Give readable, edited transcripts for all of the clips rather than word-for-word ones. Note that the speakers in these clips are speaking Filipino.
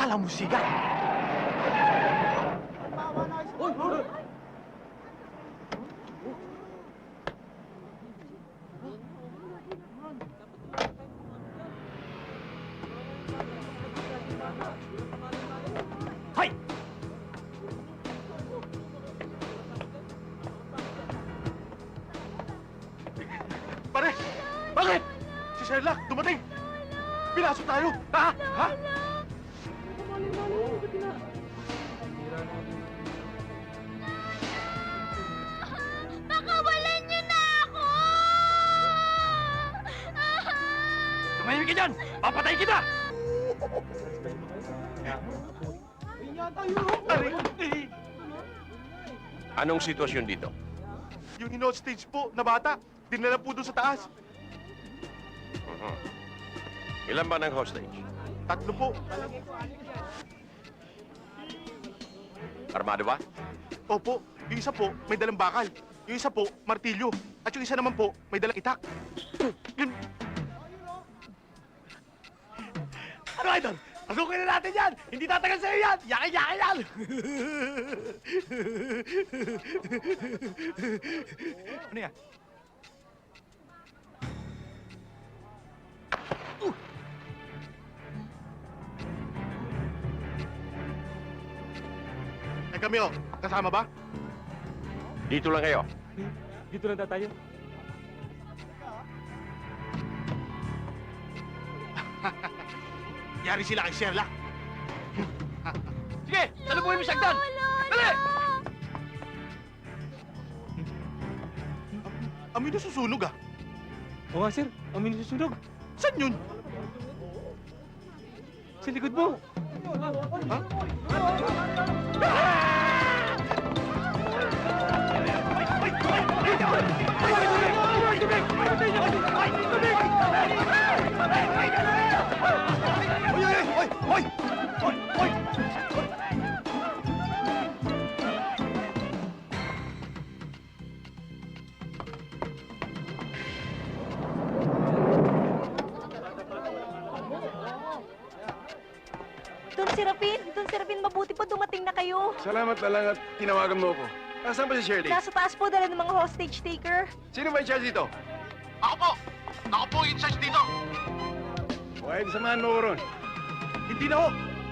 a la música. Hay! Pare! Bakit? Si Sherlock, dumating! Pinasok tayo! Ha? Ha? Pakawalan niyo na ako! Tumahimik ka dyan! Papatayin kita! Aray! Anong sitwasyon dito? Yung in-hostage po na bata, dinala po doon sa taas. Ilan ba ng hostage? 3 po. Armado ba? Opo, yung isa po, may dalang bakal. Yung isa po, martilyo. At yung isa naman po, may dalang itak. Ano, Idol? Pasukin na natin yan! Hindi tatagal sa'yo yan! Yaki-yaki yan! Ano yan? Eh kami oh, kasama ba? Dito lang kayo. Dito lang tayo. Yari sila kay Sherlock. Sige! Salubuhin mo siya agdan! Dali! Amoy na susunog ah. Oo nga, sir. Ang minususunog. Saan yun? Sa likod mo. Ha? Don Serapin, mabuti po dumating na kayo. Salamat na lang at tinawagan mo ako. Nasaan ba si Shirley? Nasa taas po dala ng mga hostage taker. Sino ba yung charge dito? Ako po! Ako po in charge dito! Huwag samahan mo ko ron. Hindi na ho!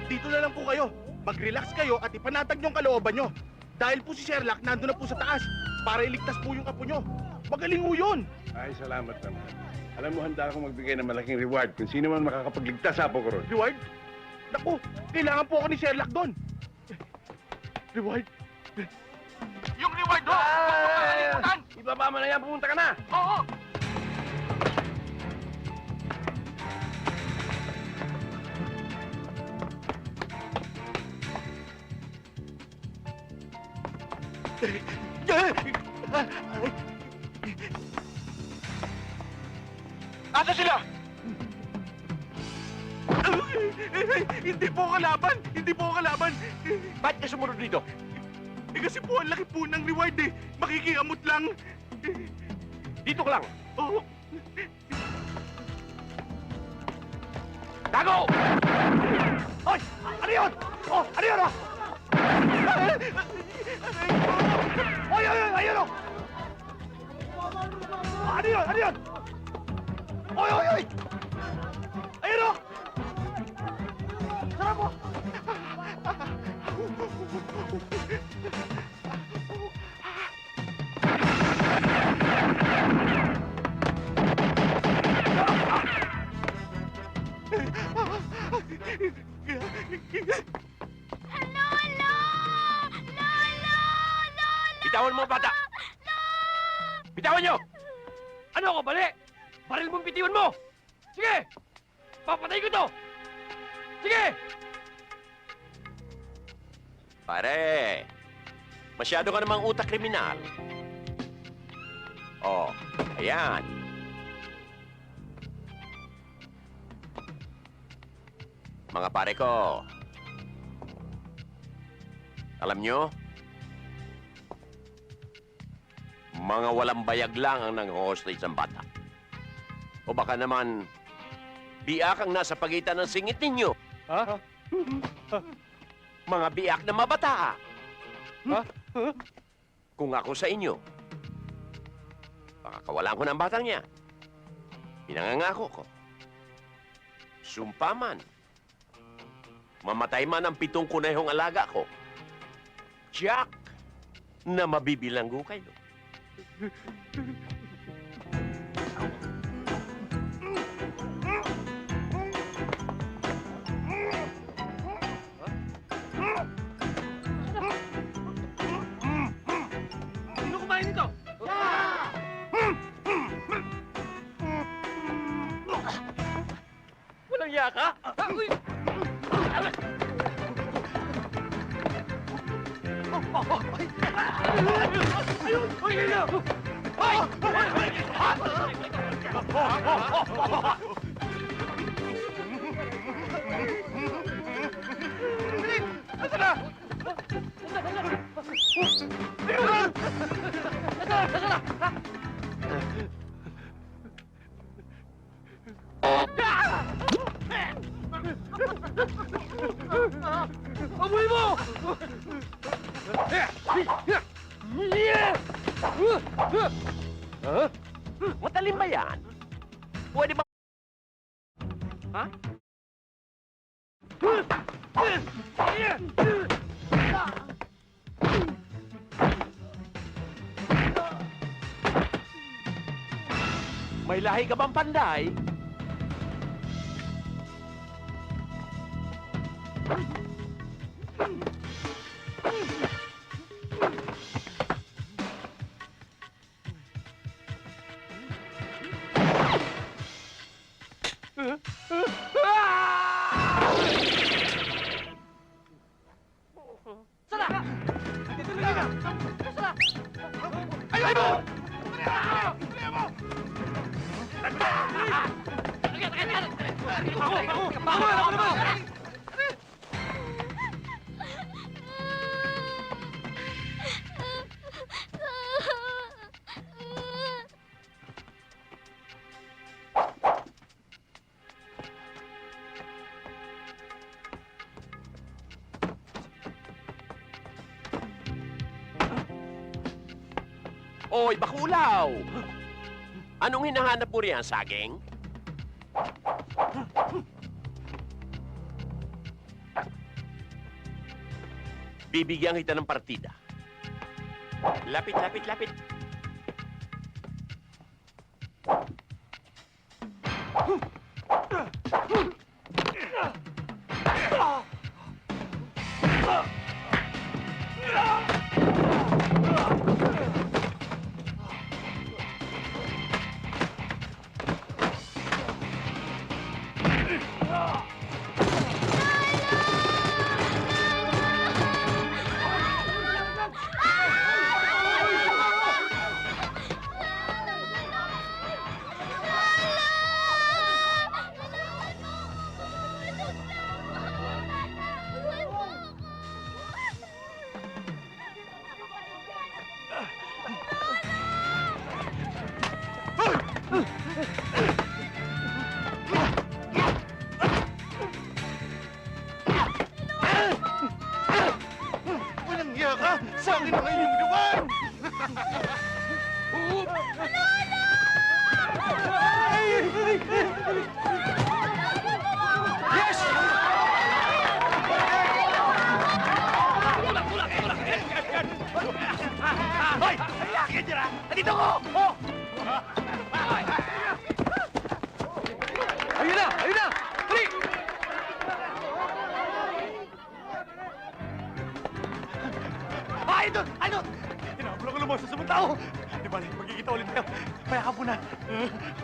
Dito na lang po kayo. Mag-relax kayo at ipanatag yung kalooban nyo. Dahil po si Sherlock nandun na po sa taas para iligtas po yung apo nyo. Magaling ho yun! Ay, salamat naman. Alam mo, handa akong magbigay ng malaking reward kung sino man makakapagligtas sa apo ko ron. Reward? Naku, kailangan po ako ni Sherlock doon. Reward? Yung reward ho! Huwag mo Ibaba mo na yan, pumunta ka na! Oo! Asa sila? Hindi po kalaban! Hindi po kalaban! Ba't ka sumunod dito? Eh kasi po ang laki po ng reward eh. Makikiamot lang. Dito ka lang! Oo. Tago! Hoy! Ano yun? Oh, ano yun, oh? Hoy, hoy, hoy! Ayun, oh! Ano yun? Ano yun? Hoy, hoy, hoy! Ayun, oh! Sarap mo! Bitawan mo, bata! Bitawan nyo! Ano ako, bali? Baril mong bitiwan mo! Sige! Papatay ko to! Sige! Pare, masyado ka namang utak kriminal. Oh, ayan. Mga pare ko, alam nyo, mga walang bayag lang ang nang-hostage ng bata. O baka naman, biak ang nasa pagitan ng singit ninyo. Ha? Mga biyak na mabata. Kung ako sa inyo, pakakawalan ko ng batang niya. Pinangangako ko. Sumpa man. Mamatay man ang 7 kunayhong alaga ko. Jack, na mabibilanggo kayo. Sino kumain nito? Walang iya ka? Uy! Ayun! Uy! Ayun! Uy! Nasaan na? Ayun! Nasaan na? Amoy mo! Matalim ba yan? Pwede ba? Ha? May lahi ka bang panday? Sana! Dito na ka! Sana! Ayun mo! Ayun mo! Ako naman! Oy, bakulaw! Anong hinahanap mo riyan, saging? Bibigyan kita ng partida. Lapit, lapit, lapit. Walang iya ka! Sa akin ang iyong luwan! Yes! Hoy! Ayan dyan! Andito ko! Oh! Ayun na! Ayun na! Dali! Ay, doon! Ay, doon! Tinablo ko lumos sa sumang tao! Di ba, magkikita ulit tayo. Payakan mo na.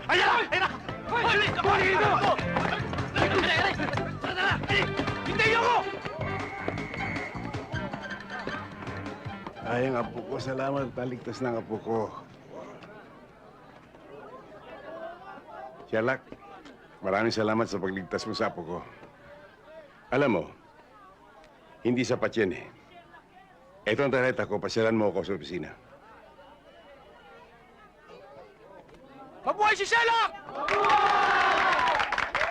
Ayan na! Ayan na! Hoy! Hoy! Dito! Tara na! Hintayin ako! Ay, ang apo ko. Salamat. Naligtas ng apo ko. Sherlock, maraming salamat sa pagligtas mo sa apo ko. Alam mo, hindi sapat yan eh. Ito ang tarjeta ko. Pasyalan mo ako sa opisina. Mabuhay si Sherlock!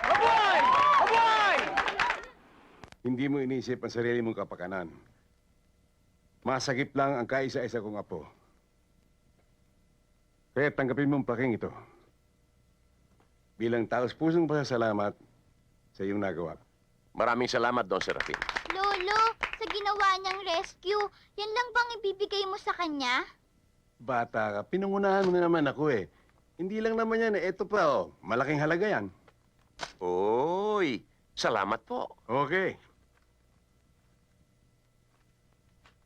Mabuhay! Mabuhay! Hindi mo inisip ang sarili mong kapakanan. Masagip lang ang kaisa-isa kong apo. Kaya tanggapin mo ang paking ito. Bilang taos-pusong pasasalamat sa iyong nagawa. Maraming salamat, Don Serafin. Lolo, sa ginawa niyang rescue, yan lang bang ibibigay mo sa kanya? Bata ka, pinangunahan mo na naman ako eh. Hindi lang naman yan, eto pa oh. Malaking halaga yan. Oy, salamat po. Okay.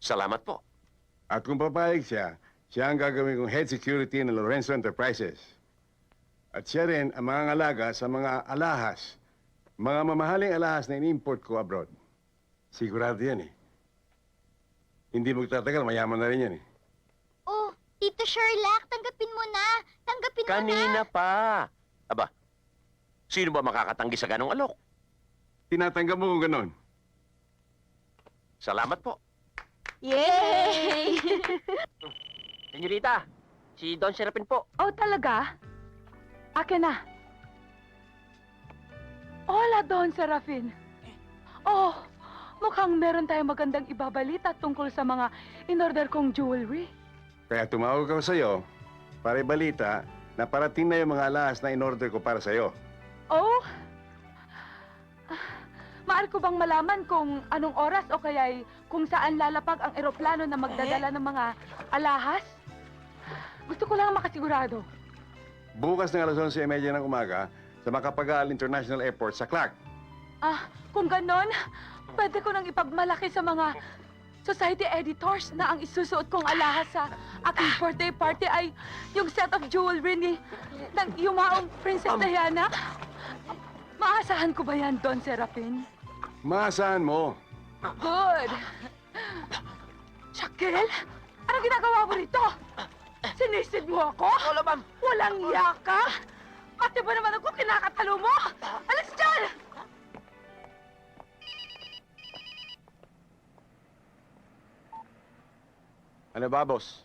Salamat po. At kung papayag siya, siya ang gagawin kong head security ng Lorenzo Enterprises. At siya rin ang mga ngalaga sa mga alahas. Mga mamahaling alahas na in-import ko abroad. Sigurado yan eh. Hindi magtatagal, mayaman na rin yan eh. Oh, Tito Sherlock, tanggapin mo na. Tanggapin mo na. Kanina pa. Aba, sino ba makakatanggi sa ganong alok? Tinatanggap mo kung ganon. Salamat po. Yay! Senyorita, si Don Serapin po. Oh, talaga? Akin na. Hola, Don Serafin. Oh, mukhang meron tayong magandang ibabalita tungkol sa mga in-order kong jewelry. Kaya tumawag ako sa'yo para ibalita na parating na yung mga alahas na in-order ko para sa'yo. Oh? Maal ko bang malaman kung anong oras o kaya'y kung saan lalapag ang eroplano na magdadala ng mga alahas? Gusto ko lang makasigurado. Bukas ng alas 11:30 ng umaga sa Macapagal International Airport sa Clark. Ah, kung ganon, pwede ko nang ipagmalaki sa mga society editors na ang isusuot kong alahas sa aking birthday party ay yung set of jewelry ng yumaong Princess Diana. Maasahan ko ba yan, Don Serafin? Maasahan mo. Good. Shaquille, ano ginagawa mo rito? Sinisid mo ako? Wala, ma'am. Walang yaka? Pati ba naman ako kinakatalo mo? Alis dyan! Ano ba, boss?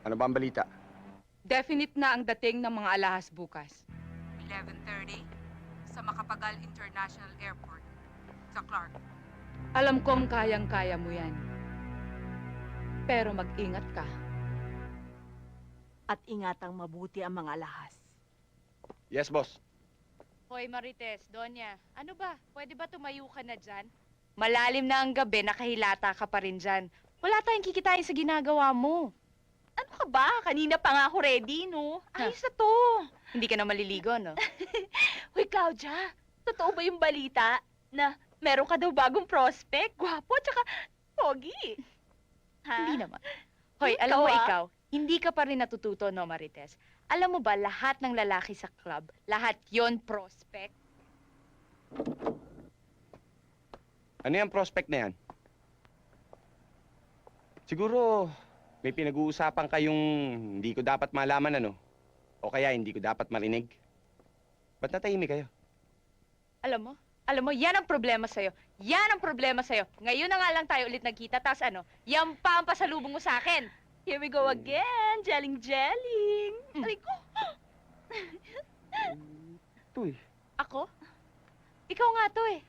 Ano ba ang balita? Definite na ang dating ng mga alahas bukas. 11:30 sa Macapagal International Airport sa Clark. Alam kong kayang-kaya mo yan. Pero mag-ingat ka. At ingatang mabuti ang mga alahas. Yes, boss. Hoy Marites, Donya, ano ba? Pwede ba tumayo ka na dyan? Malalim na ang gabi, nakahilata ka pa rin dyan. Wala tayong kikitain sa ginagawa mo. Ano ka ba? Kanina pa nga ako ready, no? Ayos na to. Hindi ka na maliligo, no? Hoy, Claudia, totoo ba yung balita na meron ka daw bagong prospect? Gwapo, tsaka pogi. Ha? Hindi naman. Hoy, alam mo Ikaw, ah. ikaw, hindi ka pa rin natututo, no, Marites? Alam mo ba, lahat ng lalaki sa club, lahat yon prospect? Ano yung prospect na yan? Siguro, may pinag-uusapan kayong hindi ko dapat malaman, ano? O kaya hindi ko dapat marinig. Ba't natahimik kayo? Alam mo, yan ang problema sa'yo. Yan ang problema sa'yo. Ngayon na nga lang tayo ulit nagkita, tapos ano, yan pa ang pasalubong mo sa akin. Here we go again. Jelling. Aray ko. Ito eh. Ako? Ikaw nga to eh.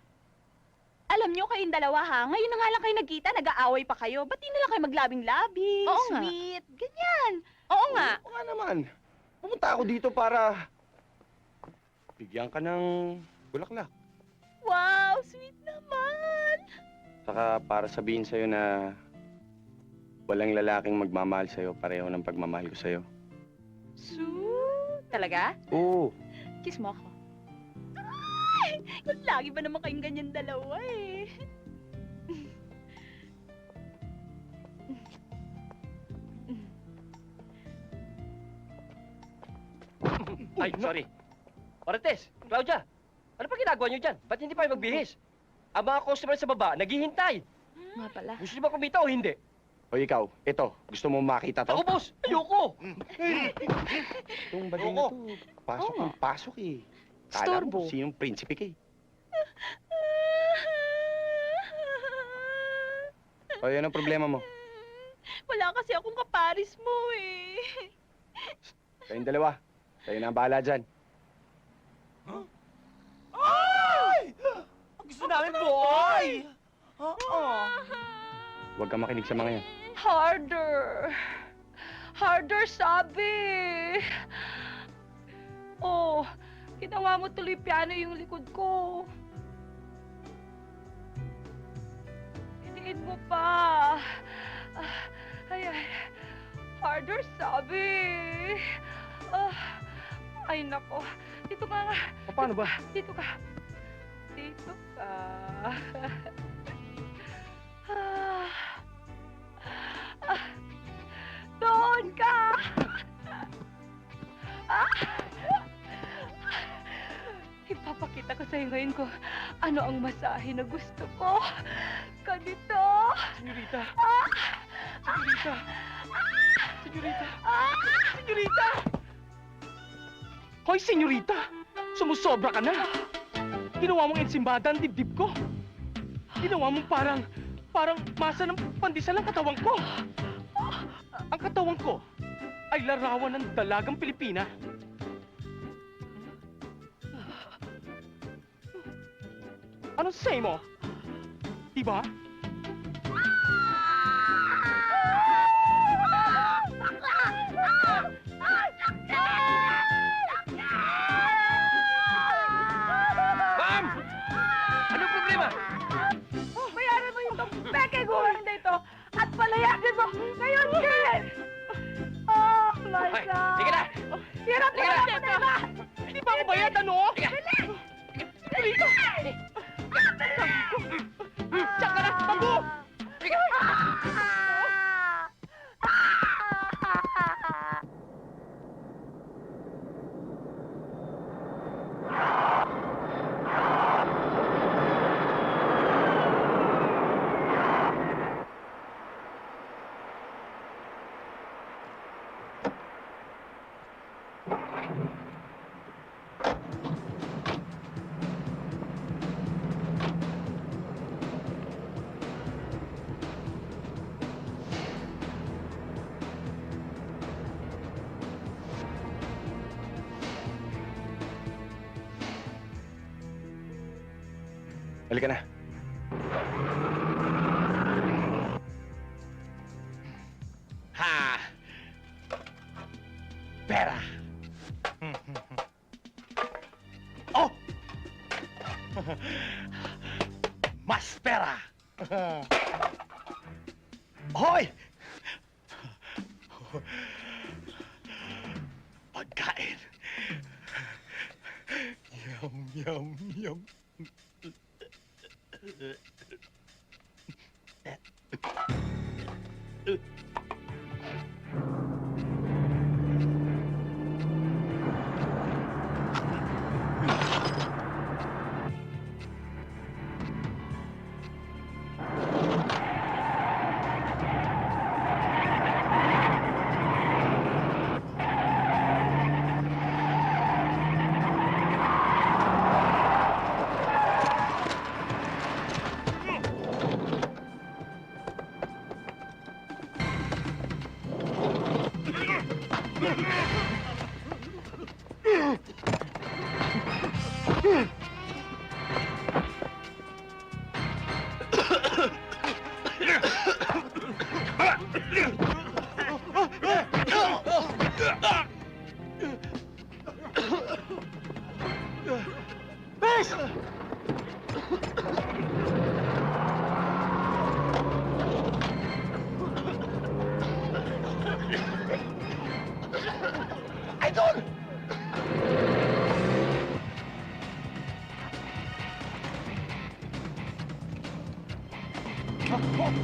Alam niyo kayong dalawa ha, ngayon na nga lang kayo nagkita, nag-aaway pa kayo. Ba't di na lang kayo maglabing-labing, Oo nga. sweet, ganyan. Oo nga. Oo nga naman. Pumunta ako dito para bigyan ka ng bulaklak. Wow, sweet naman. Saka para sabihin sa'yo na walang lalaking magmamahal sa'yo pareho ng pagmamahal ko sa'yo. Talaga? Oo. Kiss mo ako. Lagi ba naman kayong ganyan dalawa eh? Ay, sorry. Marites, Claudia, ano pa ginagawa niyo dyan? Ba't hindi pa kayo magbihis? Ang mga customer sa baba, naghihintay. Nga pala. Gusto niyo ba kumita o hindi? O ikaw, ito, gusto mo makita to? Ako, boss! Ayoko! Itong bagay na to, pasok Oo. ng pasok eh. Kala Storbo. mo sinong prinsipe ka eh. O, yan ang problema mo. Wala kasi akong kaparis mo eh. Kayong dalawa, kayo na ang bahala dyan. Ay! Gusto na namin, boy! Oo. Huwag kang makinig sa mga yan. Harder. Harder, sabi. Oh, ginawa mo tuloy piano yung likod ko. Iniin mo pa. Ay, ay. Harder, sabi. Ay, nako. Dito ka nga. Paano ba? Dito ka. Dito ka. Doon ka! Ipapakita ko sa'yo ngayon ko ano ang masahe na gusto ko. Ganito. Senyorita! Ah! Senyorita! Senyorita! Ah! Senyorita! Hoy, senyorita! Sumusobra ka na! Ginawa mong ensimbada ang dibdib ko! Ginawa mong parang masa ng pandesal ang katawan ko! Ang katawan ko ay larawan ng dalagang Pilipina. Anong say mo? Diba? Ma'am! Anong problema? Bayaran mo yung peke gulang dito at palayagan mo ngayon din! Oh my Ay, God! sige na! Hirap Sige na na! problema! Hindi pa ako bayad, ano? Senyorita! Diyan ka na! Bago! Sige! Halika na. Ha! Pera! Oh! Mas pera! Hoy! Pagkain! Yum, yum, yum. Idol!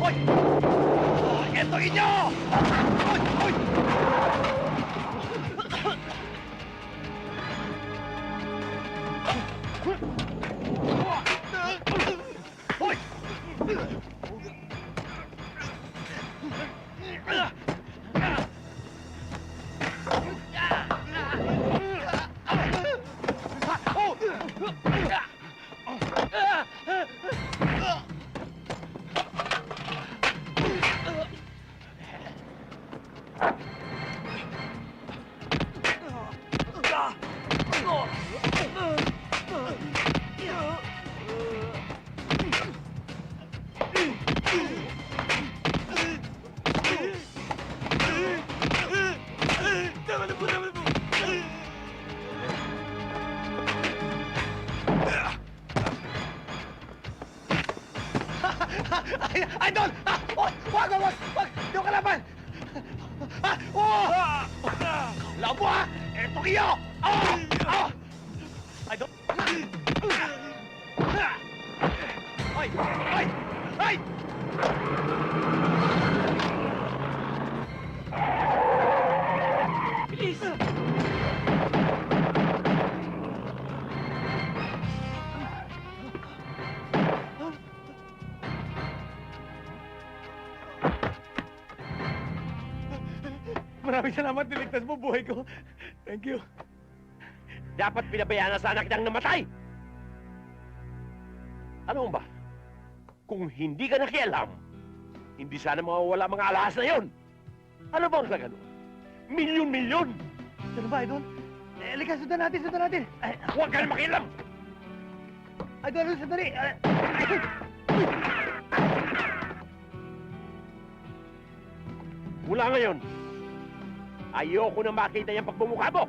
Hoy! Ito inyo! Hoy! Hoy! Hoy! Idol! Wag! Di ko kalaban! Labo ha! Eto iyo! Idol! Ay! Bilis! Maraming salamat, niligtas mo buhay ko. Thank you. Dapat pinabayaan na sana kitang namatay! Ano ba? Kung hindi ka nakialam, hindi sana mawawala mga alahas na yon. Ano bang sa ganun? Milyon-milyon! Ano ba, Idol? Halika, sundan natin. Huwag ka na makialam! Idol, sandali. Mula ngayon, ayoko na makita yung pagbumukha mo!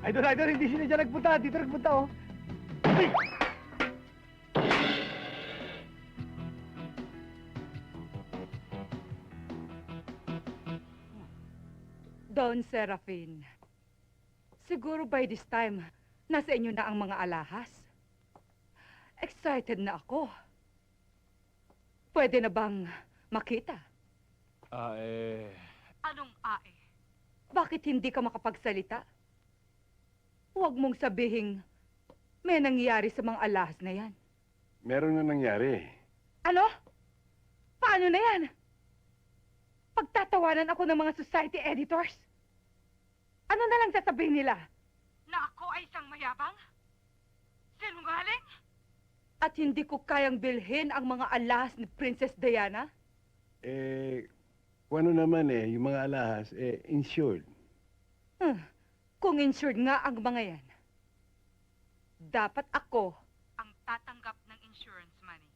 Idol, hindi sila dyan nagpunta. Dito nagpunta, oh. Don Serafin, siguro by this time, nasa inyo na ang mga alahas. Excited na ako. Pwede na bang makita? Anong ae? Bakit hindi ka makapagsalita? Huwag mong sabihing may nangyari sa mga alahas na yan. Meron na nangyari. Ano? Paano na yan? Pagtatawanan ako ng mga society editors? Ano na lang sasabihin nila? Na ako ay isang mayabang? Sinungaling? At hindi ko kayang bilhin ang mga alahas ni Princess Diana? Kung ano naman yung mga alahas, insured. Kung insured nga ang mga yan, dapat ako ang tatanggap ng insurance money.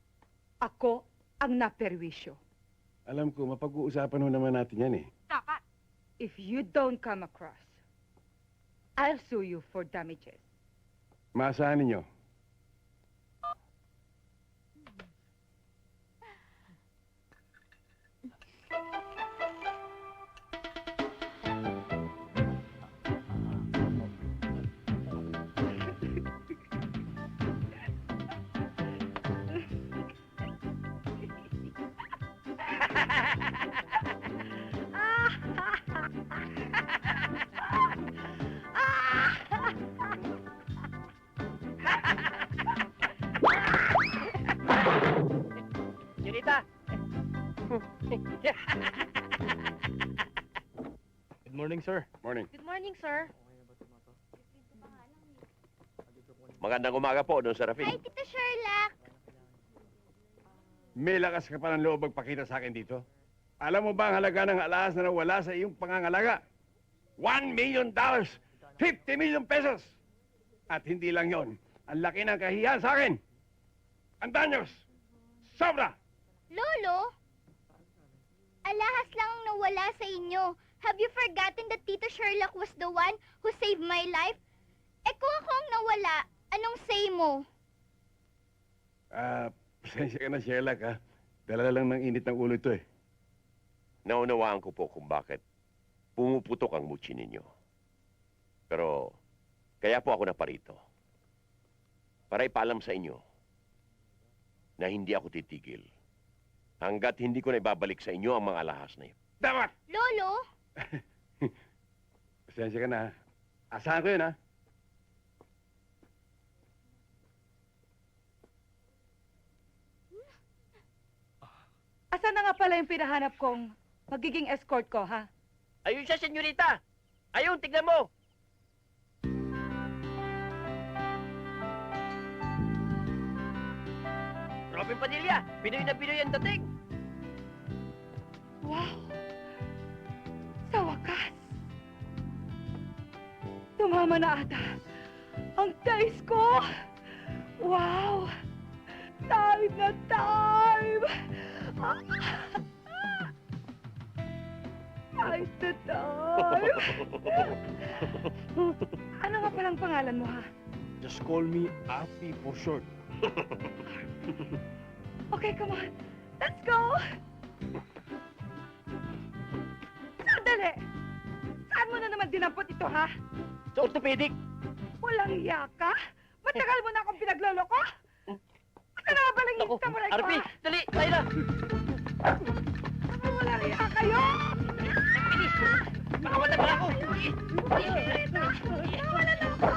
Ako ang naperwisyo. Alam ko, mapag-uusapan ho naman natin yan Dapat. If you don't come across, I'll sue you for damages. Maasahan ninyo. Junita! Good morning, sir. Morning. Good morning, sir. Magandang umaga po, Don Serafin. Hi, Tito Sherlock. May lakas ka pa ng loob magpakita sa akin dito. Alam mo ba ang halaga ng alahas na nawala sa iyong pangangalaga? $1 million! 50 million pesos! At hindi lang yon, ang laki ng kahiyan sa akin! Ang danyos! Sobra! Lolo, alahas lang ang nawala sa inyo. Have you forgotten that Tito Sherlock was the one who saved my life? Eh kung ako ang nawala, anong say mo? Pasensya ka na, Sherlock, ha? Dala lang ng init ng ulo ito, Naunawaan ko po kung bakit pumuputok ang mutsi ninyo. Pero, kaya po ako naparito. Para ipaalam sa inyo na hindi ako titigil hanggat hindi ko na ibabalik sa inyo ang mga alahas na yun. Dapat! Lolo, Pasensya ka na, ha? Asahan ko yun, ha? Asan na nga pala yung pinahanap kong magiging escort ko, ha? Ayun siya, senyorita! Ayun, tignan mo! Robin Padilla, Pinoy na Pinoy ang dating! Wow! Sa wakas! Tumama na ata ang taste ko! Wow! Time na time! Time na time! Ano nga palang pangalan mo, ha? Just call me Api for short. Okay, come on. Let's go! Sandali! Saan mo na naman dinampot ito, ha? Sa orthopedic. Walang iya ka? Matagal mo na akong pinagloloko? Baka nabalangin ka mo na Arpi, dali, tayo na. Walang iya kayo! Baka matagal ako. Wala na ako!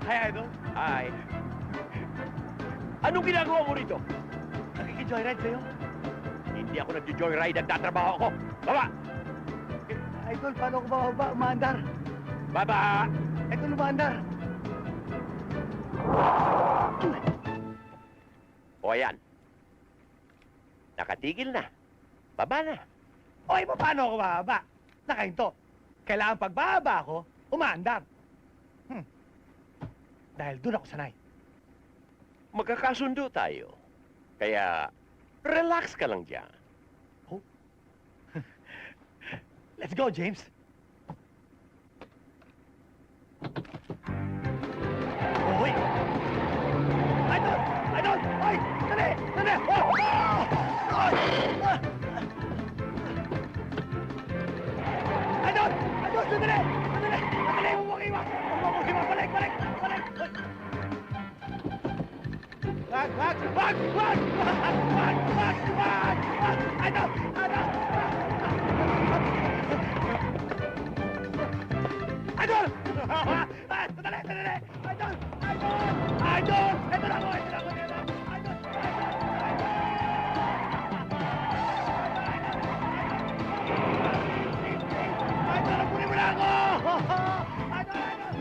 Hi, Idol. Hi. Anong ginagawa mo rito? Nakiki-joyride sa'yo. Hindi ako nag-joyride, nagtatrabaho ako. Baba! Idol, paano ako bababa? Umaandar. Baba! Ito umaandar. O ayan. Nakatigil na. Baba na. Okay, paano ako bababa? Nakahinto. Kailangan pagbaba ako, umaandar. Dahil doon ako sanay. Magkakasundo tayo. Kaya, relax ka lang dyan. Let's go, James. Uy! Idol! Idol! Ay! Dali! Dali! Oh! Oh! Ay! Ah! Idol! Idol! Sandali! Sandali! Sandali! Huwag mong iwan! Huwag mong iwan! Balik! Balik! Balik! Wag! Wag! Wag! Wag! Wag! Wag! Wag! Wag! Wag! Idol! Idol! Idol! Ah, sandali! Sandali! Idol! Idol! Idol! Ito na ako! Ito na ako! Idol! Idol! Napunin mo na ako! Idol! Idol!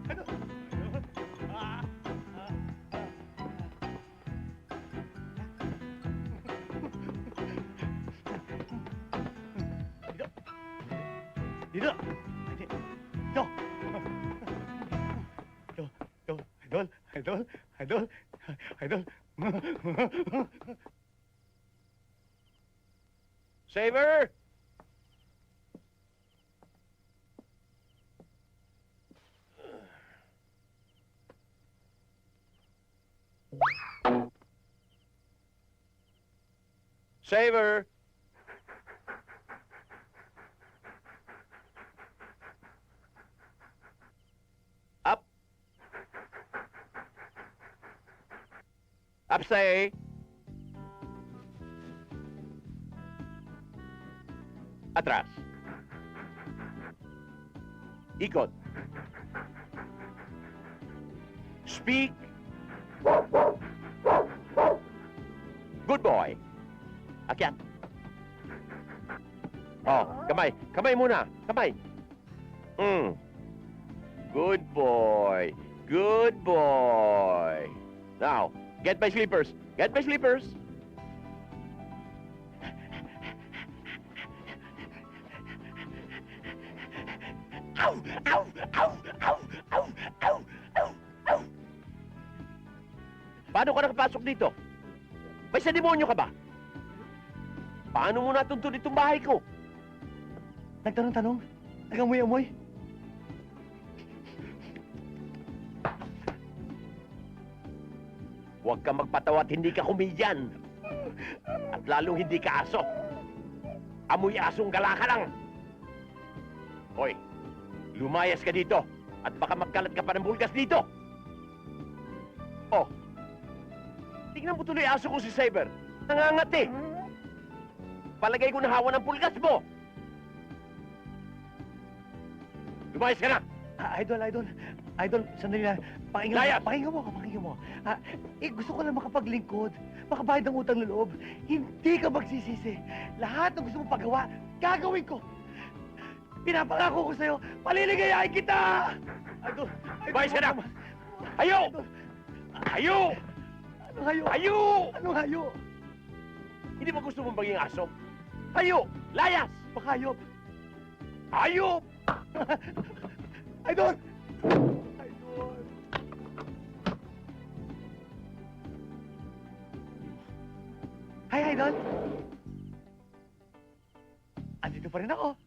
Idol! Idol! Ah! Dito! Dito! Idol! Idol! Idol! Idol! Saver! Saver! Up! Up, say! Atras. Ikot. Speak. Good boy. Akyat. Oh, kamay. Kamay muna. Kamay. Good boy. Good boy. Now, get my slippers. Get my slippers. Ow! Ow! Ow! Ow! Ow! Ow! Ow! Ow! Paano ka nakapasok dito? May sa demonyo ka ba? Paano mo natuntun itong bahay ko? Nagtanong-tanong? Nagamoy-amoy? Huwag ka magpatawa at hindi ka komedyan. At lalong hindi ka aso. Amoy asong gala ka lang. Hoy, lumayas ka dito at baka magkalat ka pa ng bulgas dito. Oh, tingnan mo tuloy aso ko si Saber. Nangangati. Palagay ko nahawa ng pulgas mo. Lumayas ka na. Idol, sandali lang. Layas! Pakinggan mo. Gusto ko lang makapaglingkod. Makabayad ng utang na loob. Hindi ka magsisisi. Lahat ng gusto mong pagawa, gagawin ko. Pinapangako ko sa'yo, paliligayahin kita! Idol! Lumayas ka na! Hayo! Hayo! Anong hayo? Hayo! Anong hayo? Hindi ba gusto mong maging aso? Hayo! Layas! Pakayop! Hayop! Idol! Idol! Hi, Idol! Andito pa rin ako.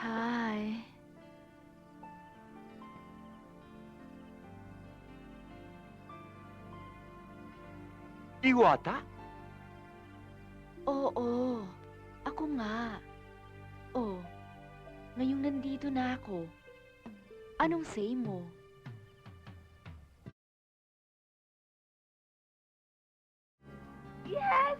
Hi. Iwata? Oo, ako nga. Oh, ngayong nandito na ako. Anong say mo? Yes!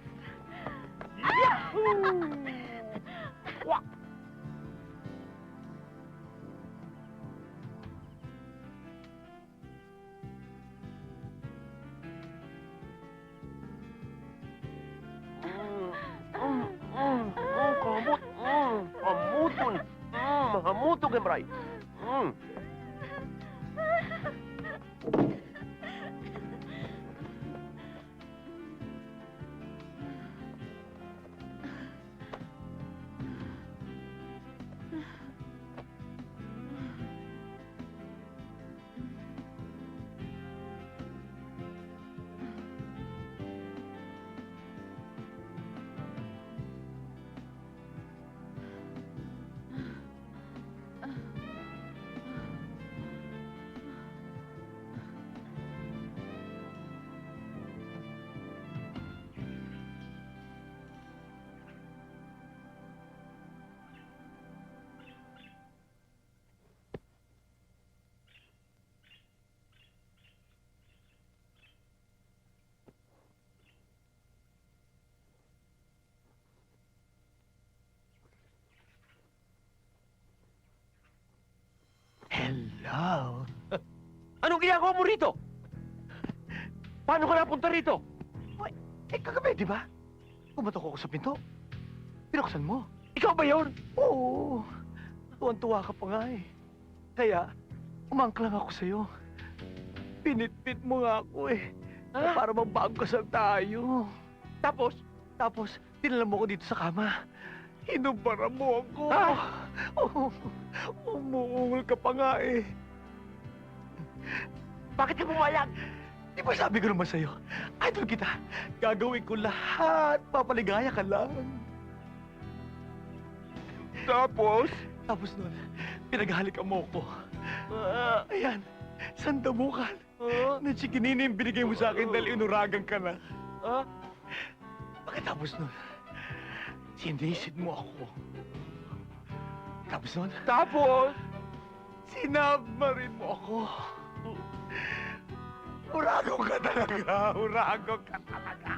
Kamot! Hamuton! Hamuton, Kembray! Hello? Anong ginagawa mo rito? Paano ka napunta rito? Kagabi, di ba? Pumatok ako sa pinto. Pinuksan mo. Ikaw ba yun? Oo. Tuwan-tuwa ka pa nga eh. Kaya, umangklang ako sa'yo. Pinitpit mo nga ako eh. Ha? Para magbago kasal tayo. Tapos? Tapos, dinala mo ko dito sa kama. Hinubara mo ako. Ha? Oh, umuungol ka pa nga eh. Bakit ka pumayag? Di ba sabi ko naman sa'yo, idol kita. Gagawin ko lahat. Papaligaya ka lang. Tapos? Tapos nun, pinaghalikan mo ko. Ayan, sandamukan. Na chikinini yung binigay mo sa akin dahil inuragan ka na. Pagkatapos nun, sinisid mo ako. Tapos nun, sinabmarin mo ako. Urago ka talaga. Urago ka talaga.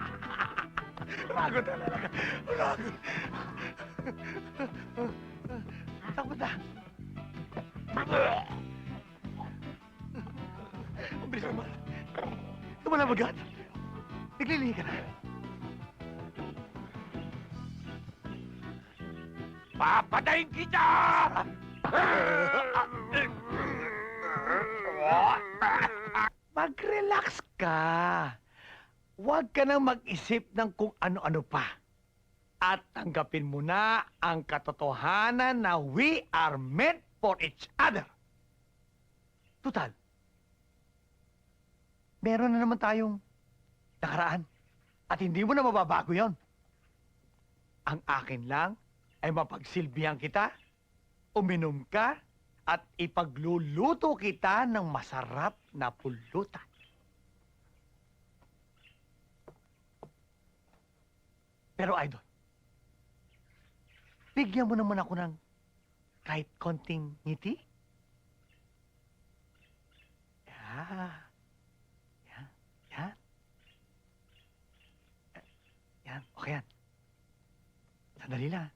Urago talaga. Urago. Takbo na. Ang bilis naman. Tumalabagat. Naglilihi ka na. Papatayin kita! Mag-relax ka. Huwag ka nang mag-isip ng kung ano-ano pa. At tanggapin mo na ang katotohanan na we are meant for each other. Tutal, meron na naman tayong nakaraan at hindi mo na mababago yon. Ang akin lang ay mapagsilbihan kita, uminom ka, at ipagluluto kita ng masarap na pulutan. Pero idol, bigyan mo naman ako ng kahit konting ngiti. Yan. Yan. Yan. Yan. Okay yan. Sandali lang.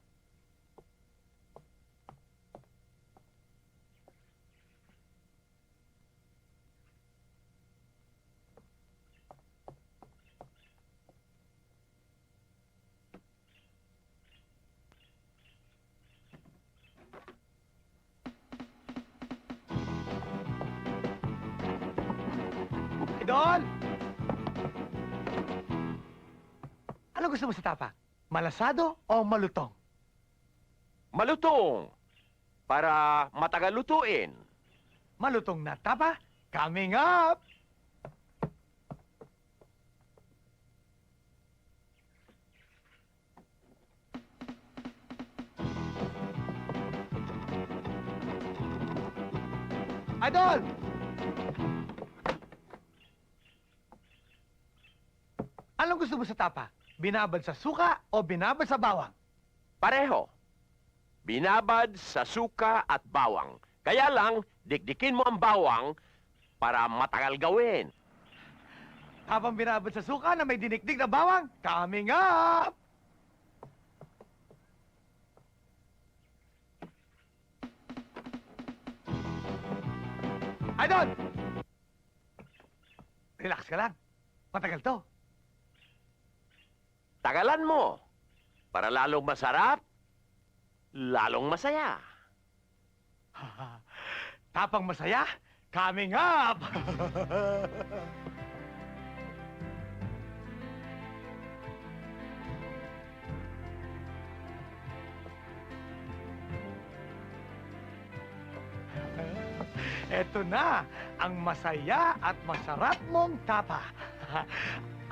Idol! Ano gusto mo sa tapa? Malasado o malutong? Malutong. Para matagal lutuin. Malutong na tapa, coming up! Idol! Anong gusto mo sa tapa? Binabad sa suka o binabad sa bawang? Pareho. Binabad sa suka at bawang. Kaya lang, dikdikin mo ang bawang para matagal gawin. Habang binabad sa suka na may dinikdik na bawang, coming up! Idol! Relax ka lang. Matagal to. Tagalan mo. Para lalong masarap, lalong masaya. Tapang masaya, coming up! Eto na, ang masaya at masarap mong tapa.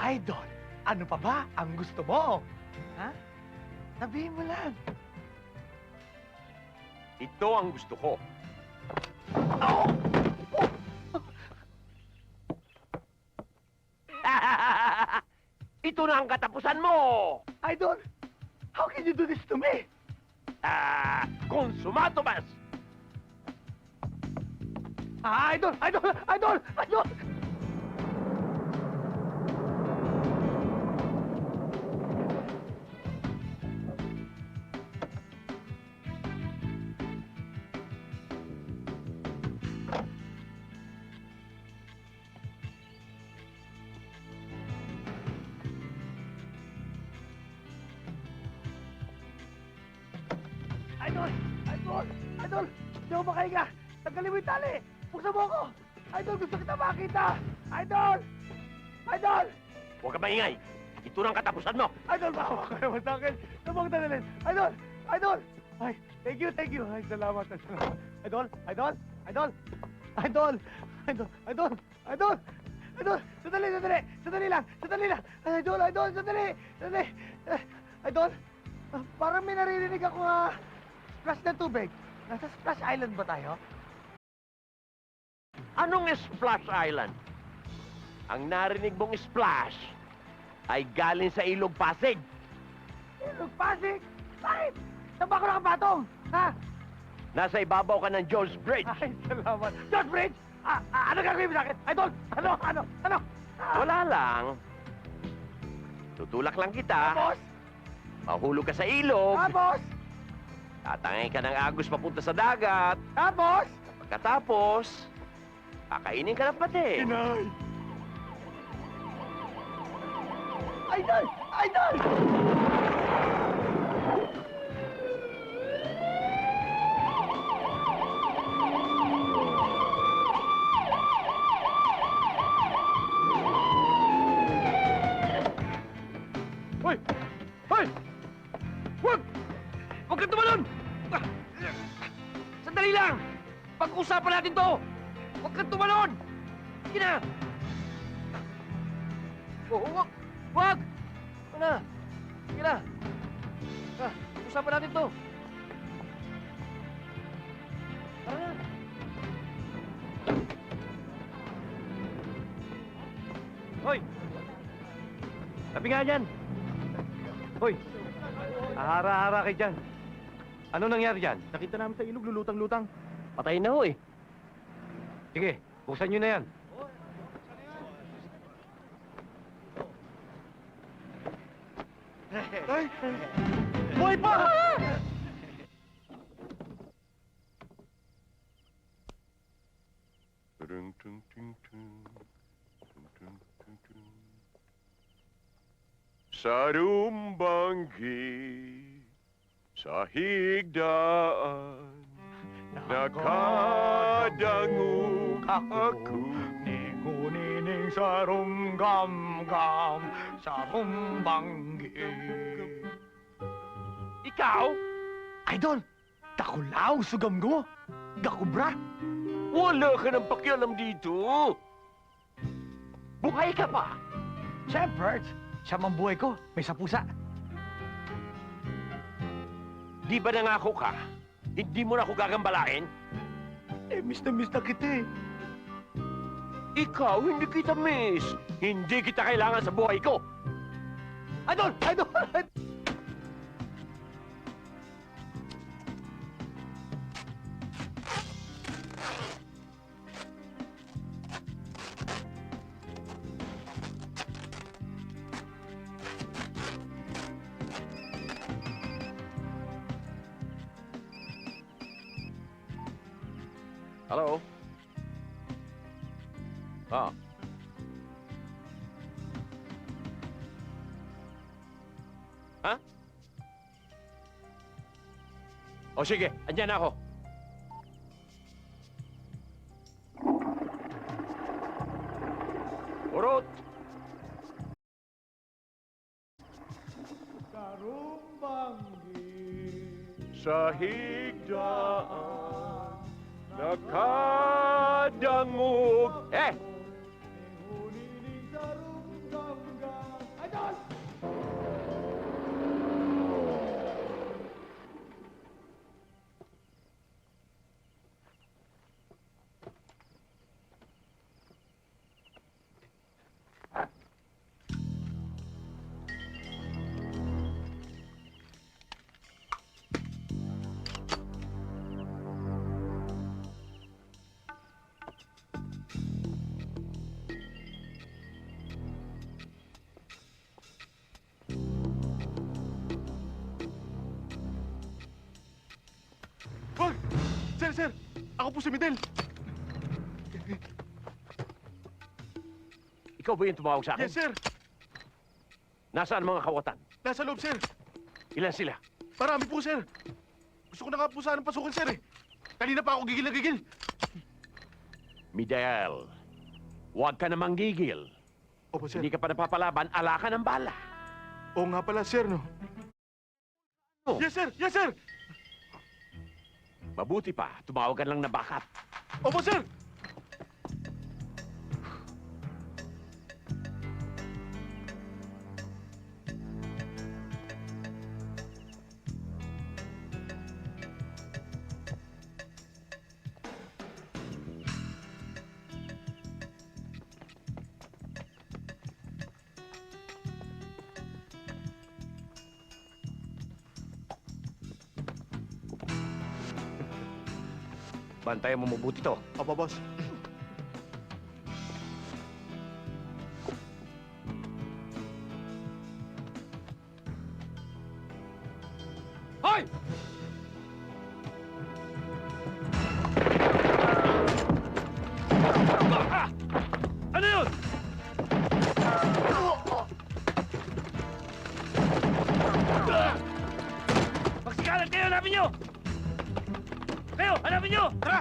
Idol, ano pa ba ang gusto mo? Ha? Sabihin mo lang. Ito ang gusto ko. Oh! Ito na ang katapusan mo. Idol, how can you do this to me? Konsumato bas. Idol! Idol! Idol! Idol! Idol! Idol! Idol! Hindi ako makahinga! Tanggalin mo yung tali! Buksan mo ako! Idol, gusto kita makita! Idol! Idol! Huwag ka maingay. Ito na ang katapusan mo. Idol, bawa ka naman sa akin! Nabang dalilin! Idol! Idol! Ay, thank you, thank you! Ay, salamat, salamat! Idol! Idol! Idol! Idol! Idol! Idol! Idol! Idol! Sandali, sandali! Sandali lang! Sandali lang! Idol! Idol! Sandali! Sandali! Idol! Parang may naririnig ako splash ng tubig. Nasa Splash Island ba tayo? Anong Splash Island? Ang narinig mong splash ay galing sa Ilog Pasig. Ilog Pasig? Bakit? Saan ba ako nakapatong? Ha? Nasa ibabaw ka ng Jones Bridge. Ay, salamat. George Bridge! Ano gagawin mo sa akin? Idol! Ano? Wala lang. Tutulak lang kita. Tapos? Mahulog ka sa ilog. Tapos? Tatangay ka ng agos papunta sa dagat. Tapos? Pagkatapos, kakainin ka ng pati. Inay! Idol! Idol! Hoy! Hoy! Pag-usapan natin to! Huwag kang tumalon! Sige na! Oh, huwag! Huwag! Ano na? Sige na! Pag-usapan natin to! Tara na! Hoy! Tabi nga dyan! Hoy! Ahara-hara kayo dyan. Ano nangyari dyan? Nakita namin sa ilog, lulutang-lutang. Patayin na ho eh. Sige, buksan nyo na yan. Ay! Buhay pa! Sa rumbanggi, sa higdaan, nakadangog ako. Ningunining sa rumgam-gam, sa rumbanggi. Ikaw? Idol! Takulaw, sugam-go! Gakubra! Wala ka ng pakialam dito. Buhay ka pa! Siyempre, siya mang buhay ko, may sapusa. Di ba nangako ka? Hindi mo na ako gagambalain? Eh, miss na kita eh. Ikaw, hindi kita miss. Hindi kita kailangan sa buhay ko. Idol! Idol! Hello? Ah. Ha? O sige, andyan na ako. Urot! Sa higdaan, nakadangog. Wag! Sir! Ako po si Midel. Ikaw ba yung tumawag sa akin? Yes, sir. Nasaan mga kawatan? Nasa loob, sir. Ilan sila? Marami po, sir. Gusto ko na nga po sanang pasukin, sir, eh. Kanina pa ako gigil na gigil. Midel, huwag ka namang gigil. Opo, sir. Hindi ka pa napapalaban, ala ka ng bala. Oo nga pala, sir, no? Oh. Yes, sir! Yes, sir! Mabuti pa, tumawag ka lang na backup. Opo, sir! Bantayan mo mabuti to. Opo, boss. Hoy! Ano yun? Magsikalan kayo, hanapin nyo! Kayo, hanapin nyo! Tara!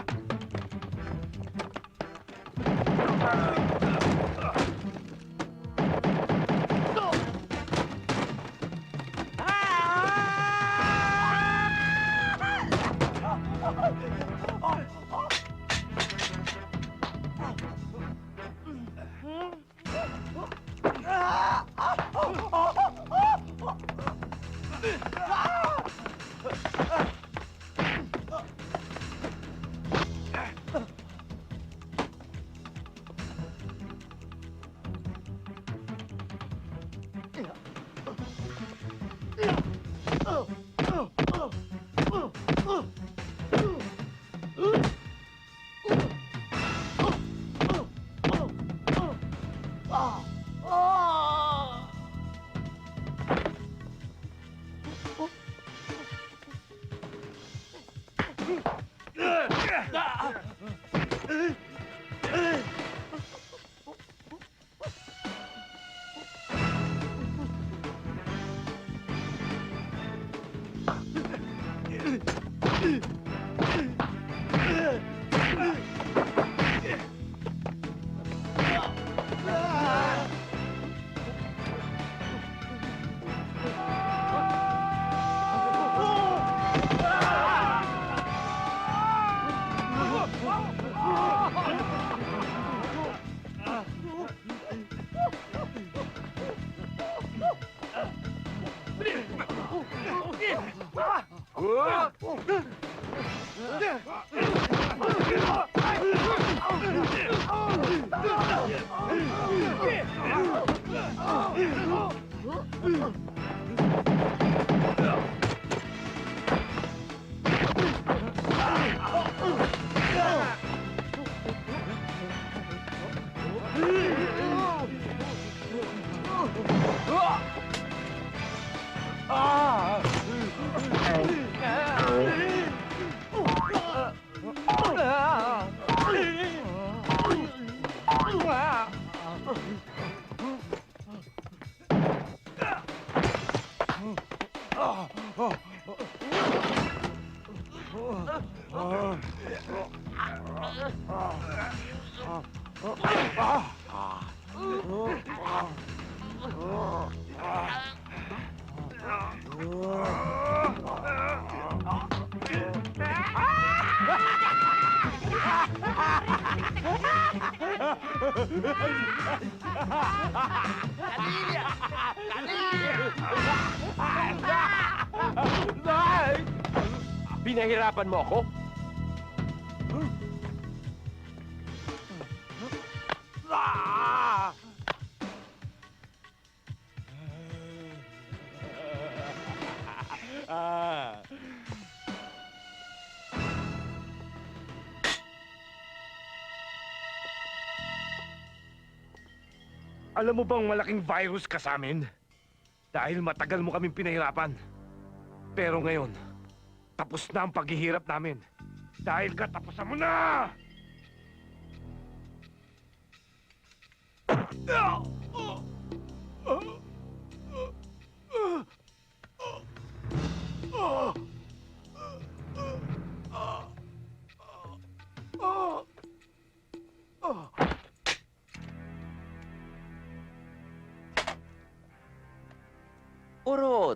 Pinahirapan mo ako? Alam mo bang malaking virus ka sa amin? Dahil matagal mo kaming pinahirapan. Pero ngayon, tapos na ang paghihirap namin. Dahil katapusan mo na! Urot!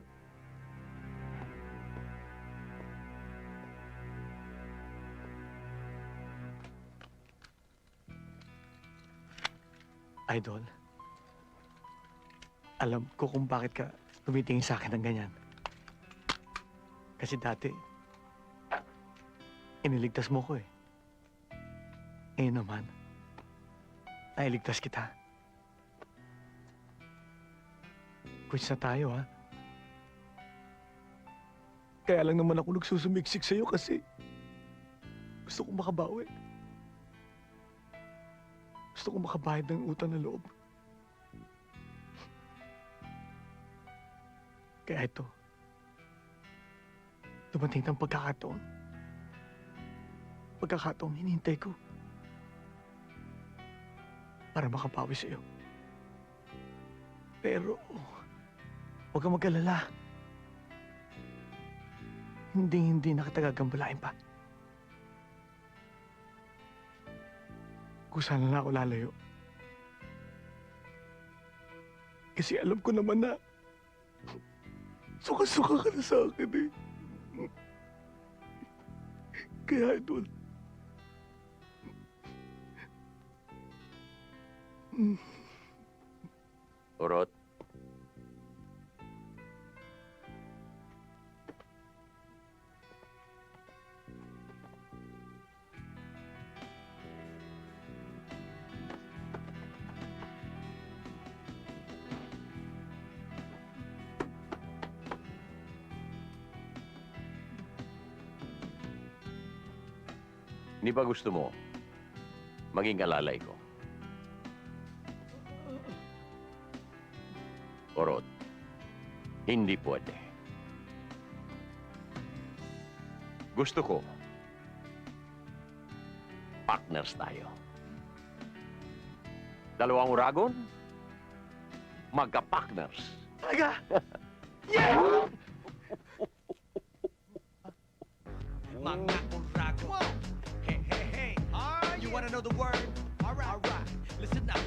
Idol, alam ko kung bakit ka tumitingin sa akin ng ganyan. Kasi dati, iniligtas mo ko eh. Ngayon naman, nailigtas kita. Quits na tayo, ha? Kaya lang naman ako nagsusumiksik sa'yo kasi gusto kong makabawi. Gusto kong makabayad ng utang na loob. Kaya ito, dumating ng pagkakataon. Pagkakataon hinihintay ko para makabawi sa'yo. Pero, huwag kang mag-alala. Hindi na kita gagambalain pa. Kung sana na ako lalayo. Kasi alam ko naman na suka-suka ka na sa akin eh. Kaya Idol, Urot? Hindi ba gusto mo maging alalay ko? Urot, hindi pwede. Gusto ko, partners tayo. Dalawang uragon, magka-partners. talaga! Mga urago. Hey, hey, hey. You wanna know the word? Alright. Listen up.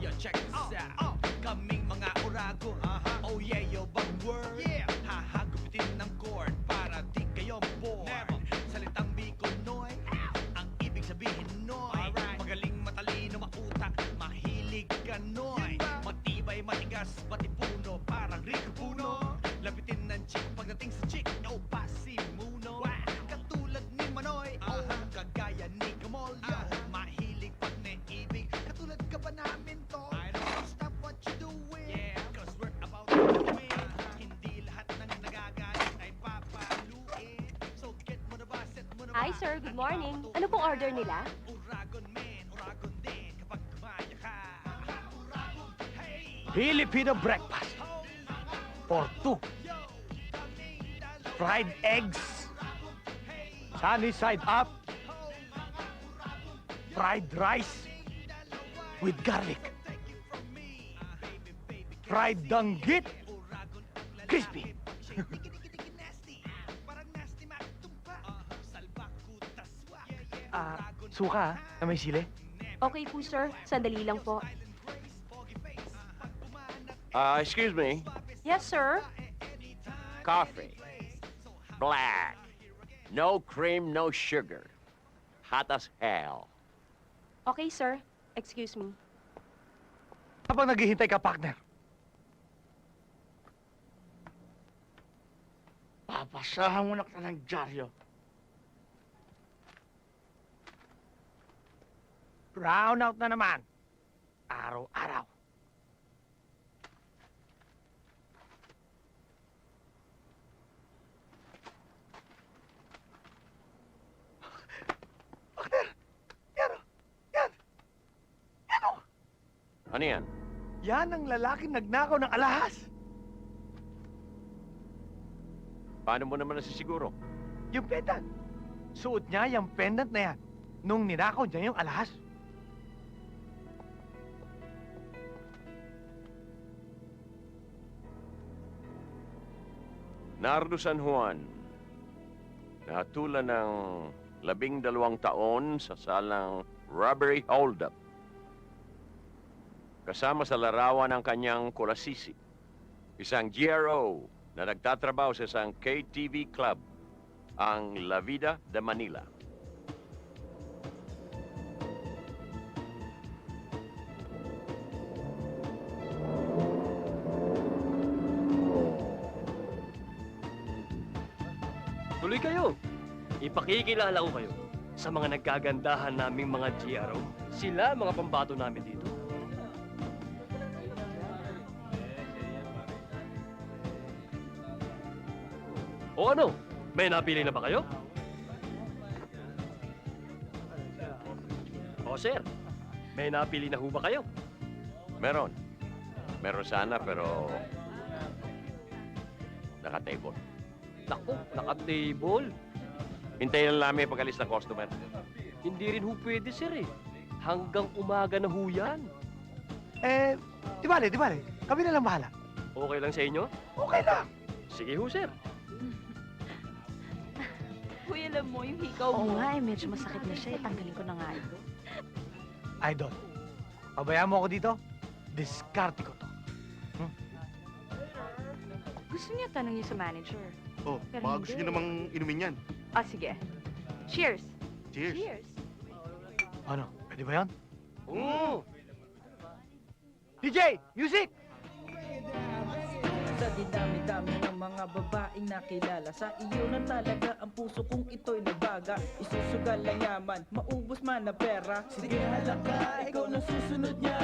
Yo, check this out. Kaming mga urago. Oh yeah, yo, bang word? Yeah. Hahagupitin ng chord para di kayo bored. Salitang Bikonoy. Ang ibig sabihin noy. Magaling, matalino, mautak. Mahilig ka noy. Matibay, matigas, matipuno. Parang Rico Puno. Lapitin ng chick pagdating sa chick. No, passive move. sir. Good morning. Ano pong order nila? Filipino breakfast. For two. Fried eggs. Sunny side up. Fried rice. With garlic. Fried danggit. Crispy. Suka na may sili. Okay po, sir. Sandali lang po. Excuse me. Yes, sir. Coffee. Black. No cream, no sugar. Hot as hell. Okay, sir. Excuse me. Habang naghihintay ka, partner. Papasahan mo na ka ng dyaryo. Brown out na naman. Araw-araw. Partner! Yan o! Yan! Yan o! Ano yan? Yan ang lalaking nagnakaw ng alahas. Paano mo naman nasisiguro? Yung pendant. Suot niya yung pendant na yan nung ninakaw niya yung alahas. Nardo San Juan, nahatulan ng 12 taon sa salang robbery holdup. Kasama sa larawan ng kanyang kulasisi, isang GRO na nagtatrabaho sa isang KTV club, ang La Vida de Manila. Tuloy kayo. Ipakikilala ko kayo sa mga nagkagandahan naming mga GRO. Sila mga pambato namin dito. O ano? May napili na ba kayo? O sir, may napili na ho ba kayo? Meron. Meron sana pero naka-table. Naku, naka-table. Hintayin lang namin pag-alis ng customer. Hindi rin ho pwede sir eh. Hanggang umaga na ho yan. Di bale. Kami na lang bahala. Okay lang sa inyo? Okay lang. Sige ho sir. Uy, alam mo, yung hikaw Oo mo. nga eh, medyo masakit na siya. Tanggalin ko na nga ito. Idol, pabayaan mo ako dito. Diskarte ko to. Gusto niya tanongin sa manager. Oh, Pero baka hindi. gusto nyo namang inumin yan. Ah, sige. Cheers! Cheers. Cheers! Ano, pwede ba yan? Oo. DJ, music! Sa dinami-dami ng mga babaeng nakilala, sa iyo na talaga ang puso kong ito'y nagbaga. Isusugal ang yaman, maubos man na pera. Sige halaka, ikaw na susunod niya.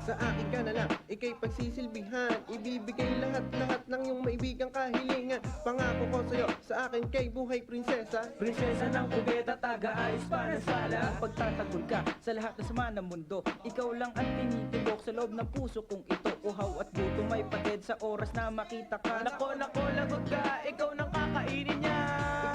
Sa akin ka na lang, ikay pagsisilbihan. Ibibigay lahat-lahat ng iyong maibigang kahilingan. Pangako ko sa'yo, sa akin kay buhay prinsesa. Prinsesa ng kubeta, taga-ayos para sala. Pagtatagol ka sa lahat ng sama ng mundo, ikaw lang ang tinitibok sa loob ng puso kong ito. Uhaw at gutom may patid sa oras na makita ka. Nako, lagot ka, ikaw nang kakainin niya.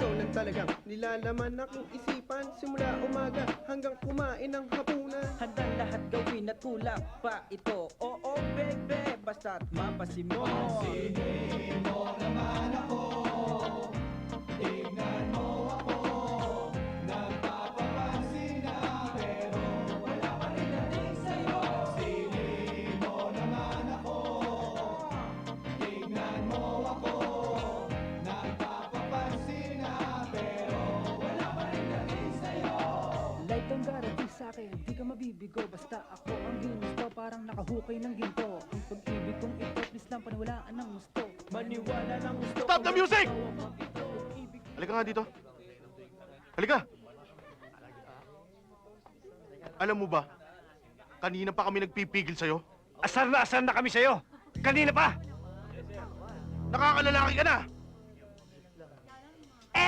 Ikaw lang talagang nilalaman akong isipan. Simula umaga hanggang kumain ng hapunan. Handang lahat gawin at kulang pa ito. Oo, bebe, basta't mapasin mo. Pasinin mo naman ako. Tingnan mo ako. Nagpapapansin na pero wala pa rin dating sa'yo. Pasinin mo naman ako. Tingnan mo ako. Nagpapapansin na pero wala pa rin dating sa'yo. Light ang darating sa'kin, di ka mabibigo. Basta ako ang ginusto, parang nakahukay ng ginto. Ang pag-ibig kong ito, please lang paniwalaan ng gusto. Maniwala ng gusto. Stop the music! Halika nga dito. Halika! Alam mo ba, kanina pa kami nagpipigil sa'yo. Asar na kami sa'yo. Kanina pa. Nakakalalaki ka na!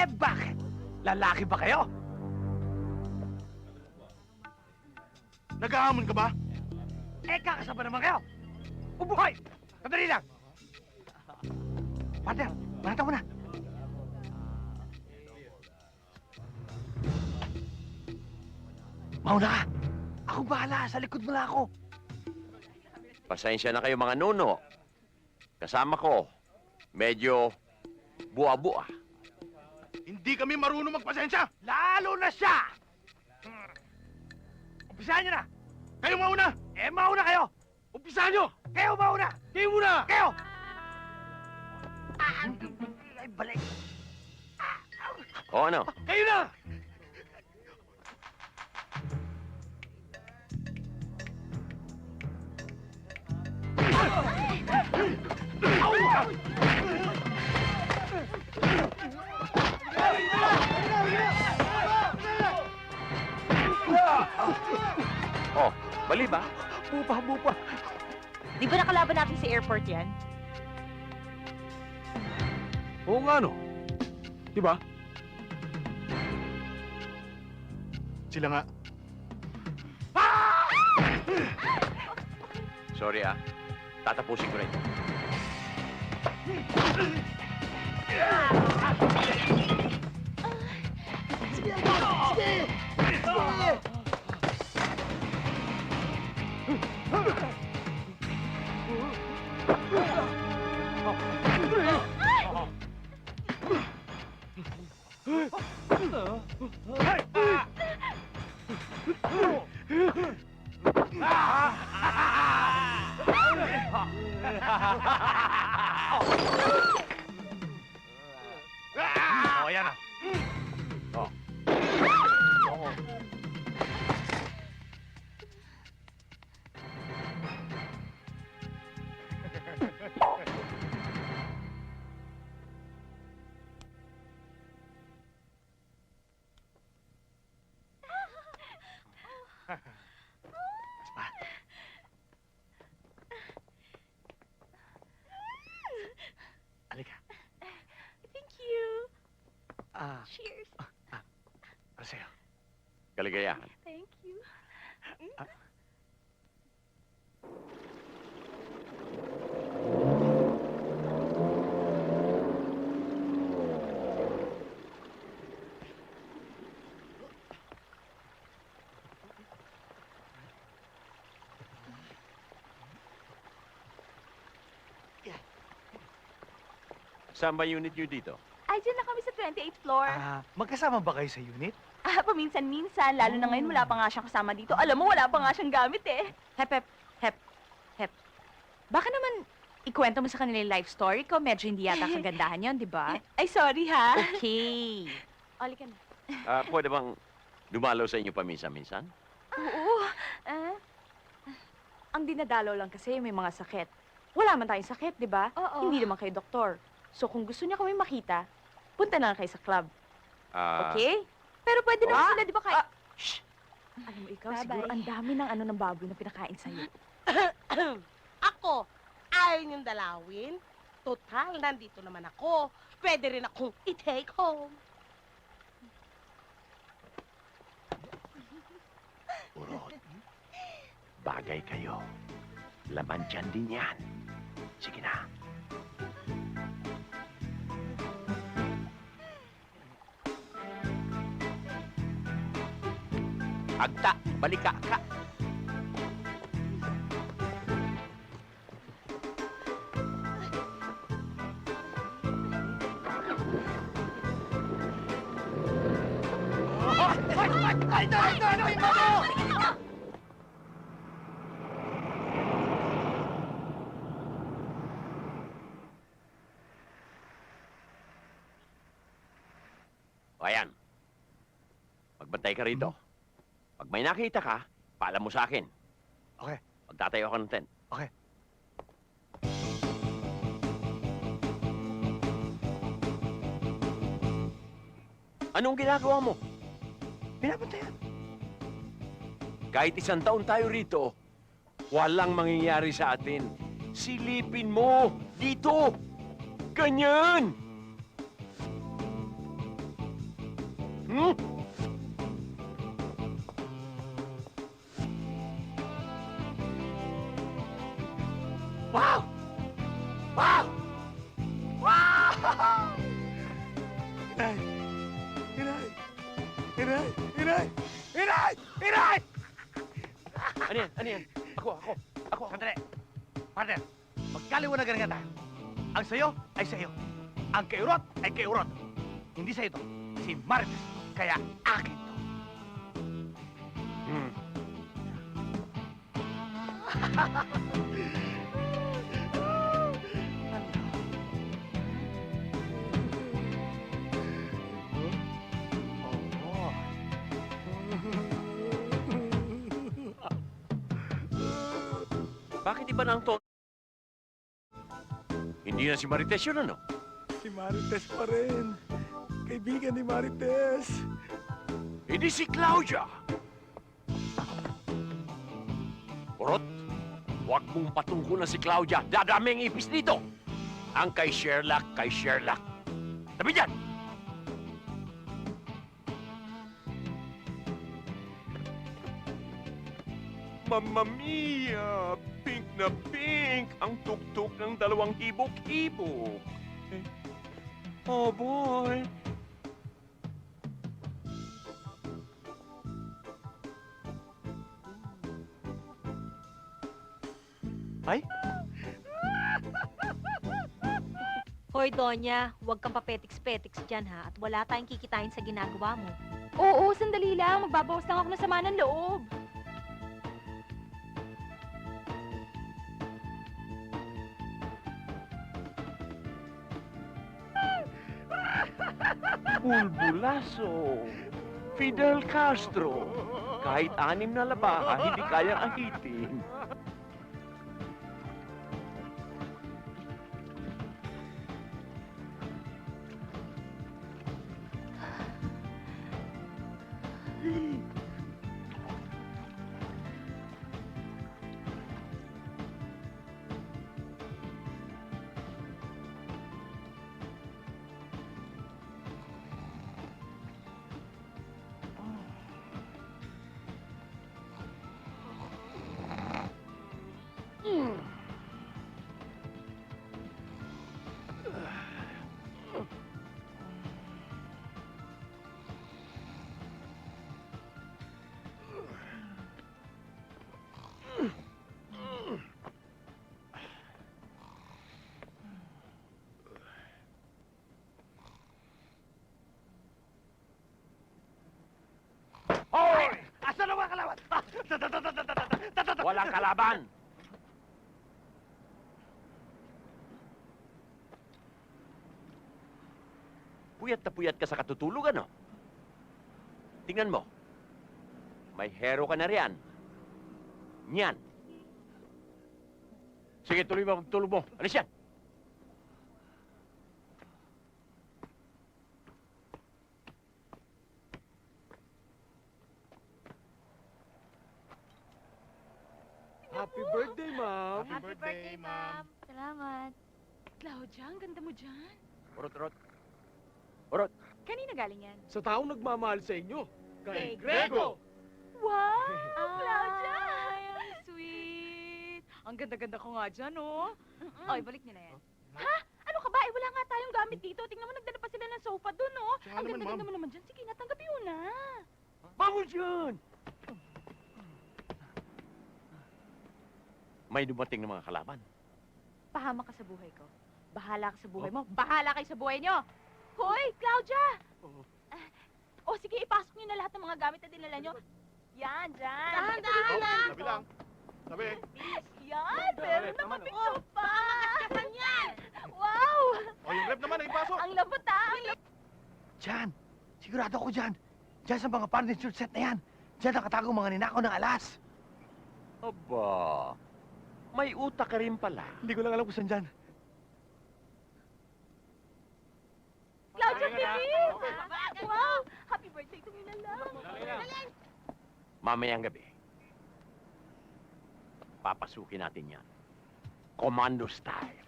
Bakit? Lalaki ba kayo? Naghahamon ka ba? Eh, kakasama naman kayo! Ubuhay! Sandali lang! Partner, manata mo na! Mauna ka! Ako bahala! Sa likod mo lang ako! Pasensya na kayo mga nuno. Kasama ko, medyo buwa-buwa. Hindi kami marunong magpasensya! Lalo na siya! Umpisahan nyo na! Kayo mauna! Eh, mauna kayo! Umpisahan nyo! Kayo mauna! Kayo muna! Kayo! Ay, balik! O ano? Kayo na! Oh, mali ba? Bupa! Di ba nakalaban natin sa airport yan? Oo nga no. Diba? Sila nga. Sorry ah. Tatapusin ko rin. Oh, yan na. Oh. Halika. Thank you. Cheers. Para sa'yo. Kaligayahan. Thank you. Saan ba unit nyo dito? Ay, dyan na kami sa 28th floor. Magkasama ba kayo sa unit? Paminsan-minsan, lalo na ngayon wala pa nga siyang kasama dito. Alam mo, wala pa nga siyang gamit eh. Hep. Baka naman ikwento mo sa kanila yung life story ko. Medyo hindi yata kagandahan yon, di ba? Ay, sorry ha. Okay. Oli ka na. Pwede bang dumalaw sa inyo paminsan-minsan? Oo. Ang dinadalaw lang kasi may mga sakit. Wala man tayong sakit, di ba? Oo. Hindi naman kayo doktor. So kung gusto niya kami makita, punta na lang kayo sa club. Okay? Pero pwede naman sila, di ba kayo? Shh! Alam mo ikaw, Bye-bye. siguro ang dami ng ng baboy na pinakain sa'yo. Ako, ayaw niyong dalawin. Total, nandito naman ako. Pwede rin akong i-take home. Urot. Bagay kayo. Laman dyan din yan. Sige na. Agta, balika ka. O ayan. Magbantay ka rito. Pag may nakita ka, paalam mo sa akin. Okay. Magtatayo ako ng tent. Okay. Anong ginagawa mo? Pinabantayan. Kahit 1 taon tayo rito, walang mangyayari sa atin. Silipin mo! Dito! Ganyan! Hmm? Inay! Inay! Ano yan? Ano yan? Ako. Sandali. Partner, magkaliwanagan nga tayo. Ang sayo ay sayo. Ang kaiurot ay kaiurot. Hindi sa'yo to. Si Marites. Kaya akin to. Bakit iba na ang tono? Hindi na si Marites yun, ano? Si Marites pa rin. Kaibigan ni Marites. Hindi si Claudia! Urot, huwag mong patungkulan si Claudia. Dadami ang ipis dito. Ang kay Sherlock. Tabi dyan! Mamma mia! Pink na pink! Ang tuktok ng 2 hibok-hibok. Oh boy! Ay? Hoy, Donya, huwag kang papetiks-petiks dyan, ha? At wala tayong kikitain sa ginagawa mo. Oo, sandali lang. Magbabawas lang ako ng sama ng loob. Bulbulaso, Fidel Castro, kahit 6 na labaha, hindi kayang ahitin. Hoy! Asan ang mga kalaban? Walang kalaban! Puyat na puyat ka sa katutulog, ano? Tingnan mo. May hero ka na riyan. Nyan. Sige, tuloy mo magtulog mo. Alis yan. Happy birthday, ma'am. Happy birthday, ma'am. Salamat. Claudia, ang ganda mo dyan. Urot. Kanina galing yan? Sa taong nagmamahal sa inyo. Kay Grego. Wow, Claudia! Ay, ang sweet. Ang ganda-ganda ko nga dyan, oh. Ay, balik niyo na yan. Ha? Ano ka ba? Eh, wala nga tayong gamit dito. Tingnan mo, nagdala pa sila ng sofa dun, oh. Kaya Ang naman, ganda-ganda ma'am. mo naman dyan. Sige, natanggapin mo na. Bangon dyan! May dumating ng mga kalaban. Pahama ka sa buhay ko. Bahala ka sa buhay mo. Bahala kayo sa buhay nyo. Hoy, Claudia! O sige, ipasok niyo na lahat ng mga gamit na dinala nyo. Yan, dyan. Dahan-dahan lang. Sabi lang. Sabi. Yan, meron na naman, mapicto pa. Wow! O, yung rep naman, ipasok. Ang labot, ah. Diyan. Sigurado ako dyan. Diyan sa mga furniture set na yan. Diyan nakatago mga ninakaw ng alas. Aba, may utak ka rin pala. Hindi ko lang alam kung saan dyan. Claudia, bilis! Wow! Happy birthday to Mina lang. Mamayang gabi, papasukin natin yan. Commando style.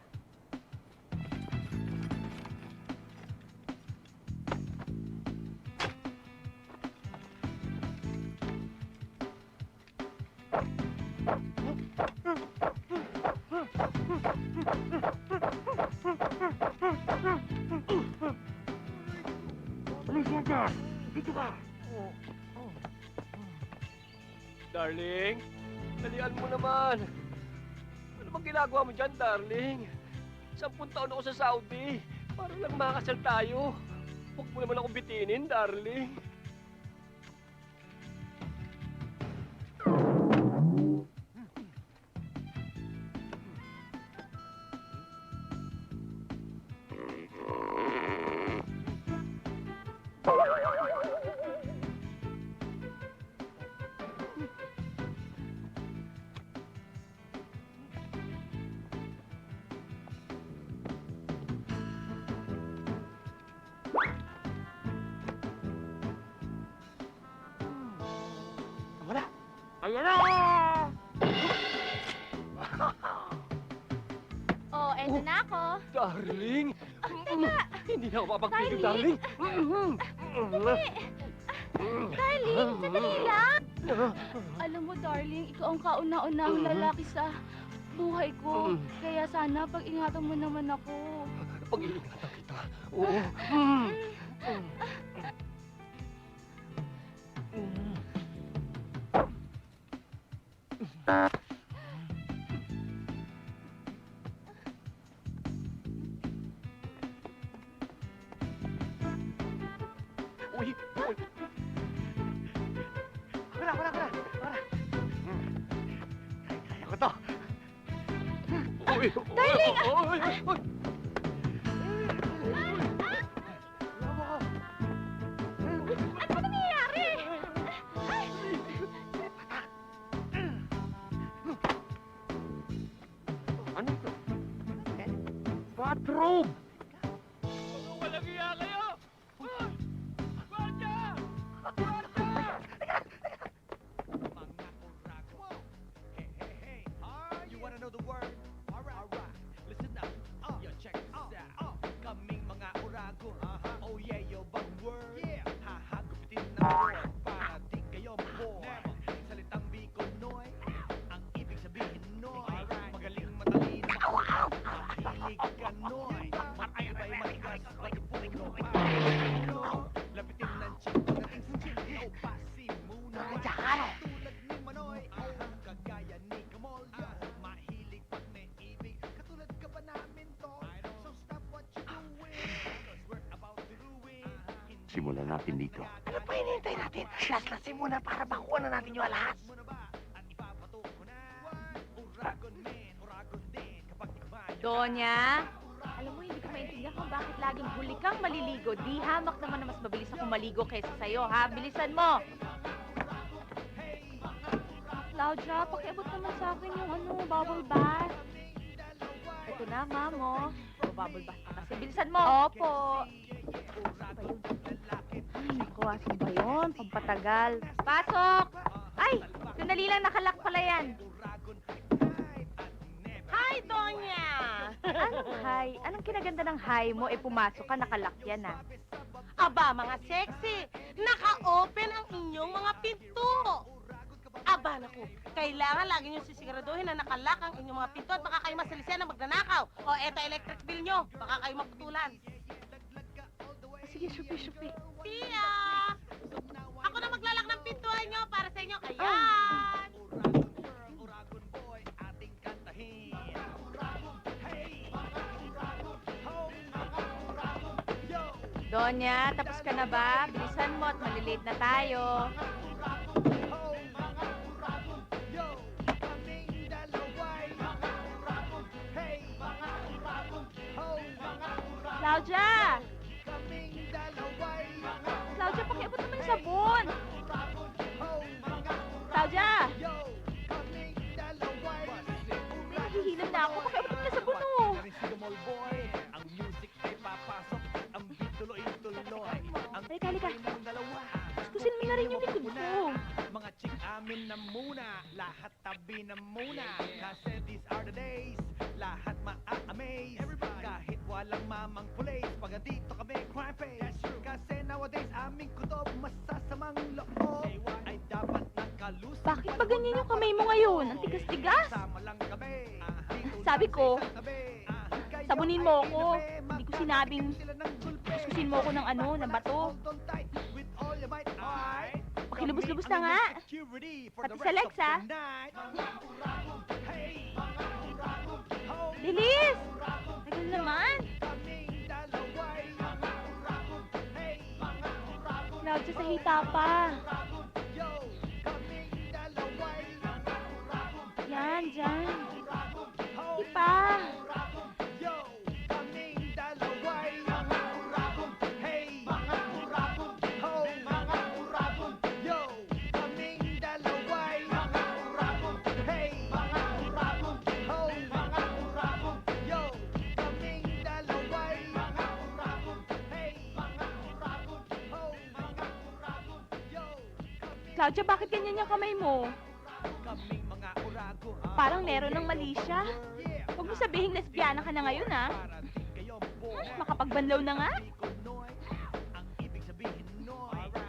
Alis yan dyan. Dito ka. Darling, dalian mo naman. Ano bang ginagawa mo dyan, darling? 10 taon ako sa Saudi. Para lang makasal tayo. Huwag mo naman akong bitinin, darling. Wala. Ayan na! Oh, eto na ako. Darling! Hindi na ako mapagpigil, Darling! darling! Darling, sandali lang. Alam mo, darling, ikaw ang kauna-unahang lalaki sa buhay ko. Kaya sana pag-ingatan mo naman ako. Pag-iingatan kita. Oo. Uy! Uy! Wala. Kaya ko to. Uy! Darling! Uy! Uy! Ano ba nangyayari? Ano ito? Bathrobe! Walang iya kayo! Guardia! You wanna know the word? Alright. Listen up. Yo, check this out. Kaming mga urago. Oh yeah, yo, bang word. Hahagupitin na word para di kayo maboy. Salitang Bikonoy. Ang ibig sabihin noy. Magaling matalino. Mahilig ka noy. Matibay matigas. Pag-ipuno pa. Lapitin ng chito na instinto. Pasimuna. Tulad ni Manoy. Kagaya ni Kamolyo. Mahilig pag may ibig. Katulad ka ba namin to? So stop what you're doing. Cause we're about to ruin. Simulan natin dito. Ano pa hinihintay natin? Laslasin muna para makuha na natin yung alahas. At ipapatok ko na. Uragon men, uragon din. Kapag tikman nyo. Donya, alam mo, hindi ko maintindihan kung bakit laging huli kang maliligo. Di hamak naman na mas mabilis ako maligo kaysa sa'yo, ha? Bilisan mo! Claudia, pakiabot naman sa akin yung bubble bath. Ito na, mamo. Bubble bath ka kasi. Bilisan mo! Opo! Ay, naku, asan ba yun? Pampatagal. Pasok! Ay! Sandali lang, nakalak pala yan. Hi, Donya! Anong hi? Anong kinaganda ng hi mo? Pumasok ka, nakalak yan, ah. Aba, mga sexy! Naka-open ang inyong mga pinto! Aba, naku, kailangan lagi nyo sisiguraduhin na nakalak ang inyong mga pinto at baka kayo masalisiyan ng magnanakaw. O, eto electric bill nyo, baka kayo maputulan. Sige, shupi. Tia! Ako na maglalak ng pintuan nyo para sa inyo. Ayan! Uragon boy, ating kantahin. Donya, tapos ka na ba? Bilisan mo at malilate na tayo. Claudia! Claudia, pakiabot naman yung sabon! Claudia! May nahihilam na ako. Pakiabot naman yung sabon, oh! Ang music ay papasok, ang beat tuloy-tuloy. Ang Halika. ng dalawa. Kuskusin mo na rin yung likod ko. Mga chick amin na muna, lahat tabi na muna. Kasi these are the days, lahat ma-amaze. Kahit walang mamang police, pag andito kami crime face. Kasi nowadays aming kutob, masasamang loob ay dapat nakalusot. Bakit ba ganyan yung kamay mo ngayon? Ang tigas-tigas. Sama lang kami. Sabi ko, sabunin mo ako. Hindi ko sinabing kuskusin mo ako ng ng bato. Kinubos-lubos na nga. Pati sa Lex, ha? Bilis! Tagal naman. Claudia, sa hita pa. Yan, dyan. Hindi pa. Claudia, bakit ganyan yung kamay mo? Parang meron ng mali siya. Huwag mo sabihin lesbiana ka na ngayon, ha? Makapagbanlaw na nga.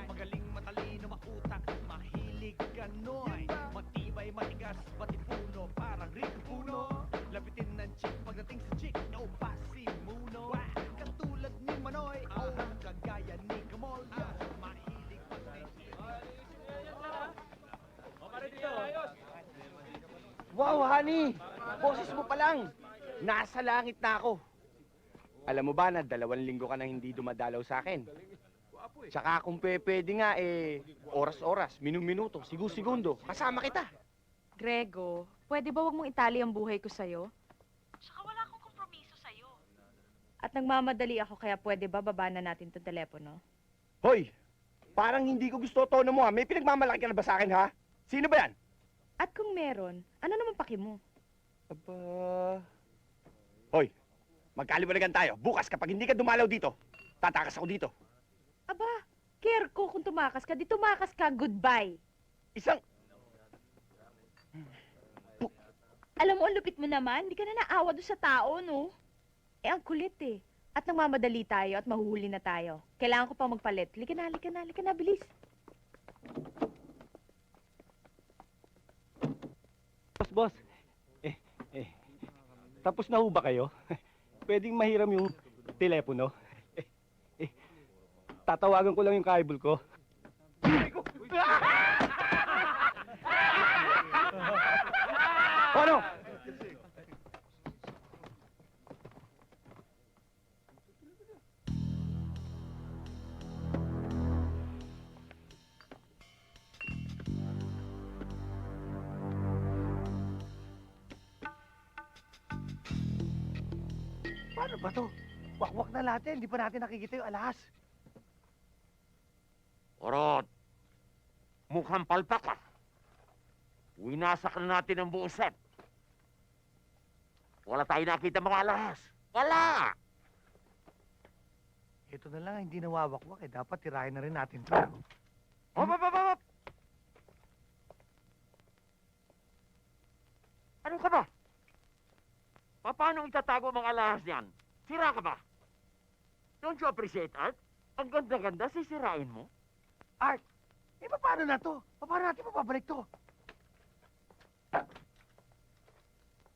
Magaling, matalino, mautak, mahilig ka, Noy. Matibay, matigas, matipuno, parang Rico Puno. Lapitin ng chick pagdating sa chick, no pasimuno. Katulad ni Manoy, kagaya ni Kamol. Mahilig Wow, honey! Boses mo pa lang! Nasa langit na ako. Alam mo ba na 2 linggo ka nang hindi dumadalaw sa akin? Tsaka kung pwede nga, oras-oras, minum-minuto, sigu-segundo, kasama kita. Grego, pwede ba wag mong itali ang buhay ko sa'yo? Tsaka wala akong kompromiso sa'yo. At nagmamadali ako, kaya pwede ba baba na natin itong telepono? Hoy! Parang hindi ko gusto tono mo ha. May pinagmamalaki ka na ba sa akin ha? Sino ba yan? At kung meron, ano naman paki mo? Aba... Hoy! Magkaliwanagan tayo. Bukas kapag hindi ka dumalaw dito, tatakas ako dito. Aba, care ko kung tumakas ka. Di tumakas ka, goodbye. Isang... Alam mo, ang lupit mo naman. Hindi ka na naawa doon sa tao, no? Eh, ang kulit eh. At nagmamadali tayo at mahuhuli na tayo. Kailangan ko pang magpalit. Lika na, bilis. Boss, tapos na ho ba kayo? Pwedeng mahiram yung telepono? Tatawagan ko lang yung kaibol ko. Ano? Paano ba to? Wakwak na natin, hindi pa natin nakikita yung alahas. Orot, mukhang palpak ka. Winasak na natin ang buong set. Wala tayo nakita mga alahas. Wala! Ito na lang, hindi nawawakwak eh. Dapat tirahin na rin natin to. Hop, hop, hop, hop! Ano ka ba? Paano itatago ang mga alahas niyan? Sira ka ba? Don't you appreciate art? Ang ganda-ganda, sisirain mo. Art, paano na to? Paano natin mapabalik to?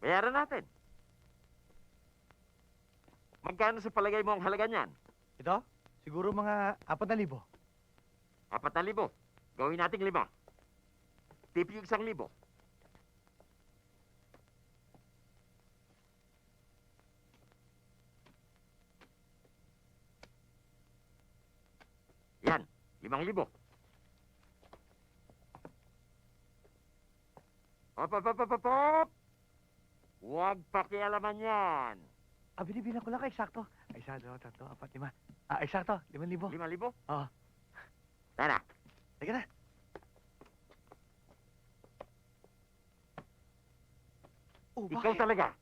Bayaran natin. Magkano sa palagay mo ang halaga niyan? Ito? Siguro mga 4,000. 4,000. Gawin nating 5. Tip yung 1,000. Yan, 5,000. Hop! Huwag pakialaman yan. Binibilang ko lang ka, eksakto. 1, 2, 3, 4, 5. Eksakto, 5,000. 5,000? Oo. Tara. Teka na. Oh, Ikaw talaga.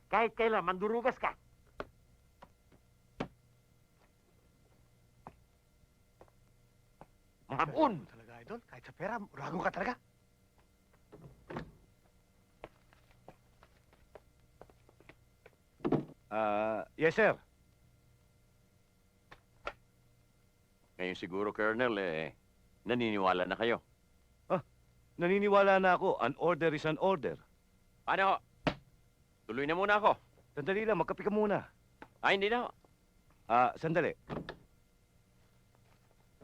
Kahit kailan, mandurugas ka. Mahabun! Talaga, idol. Kahit sa pera, urago ka talaga. Yes, sir. Ngayon siguro, Colonel, naniniwala na kayo. Naniniwala na ako. An order is an order. Ano? Tuloy na muna ako. Sandali lang, magkape ka muna. Hindi na. Sandali.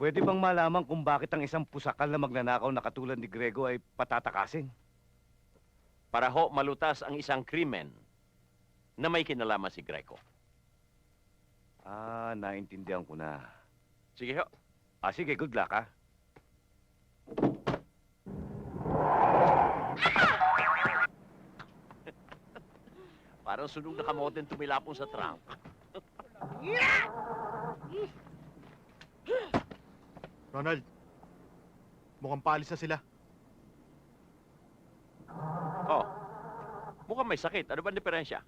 Pwede bang malaman kung bakit ang isang pusakal na magnanakaw na katulad ni Grego ay patatakasin? Para ho malutas ang isang krimen na may kinalaman si Greco. Ah, naintindihan ko na. Sige ho. Ah, sige, good luck, ha? Parang sunog na kamoten tumilapong sa trunk. Ronald, mukhang paalis na sila. Oh, mukhang may sakit. Ano ba ang diferensya?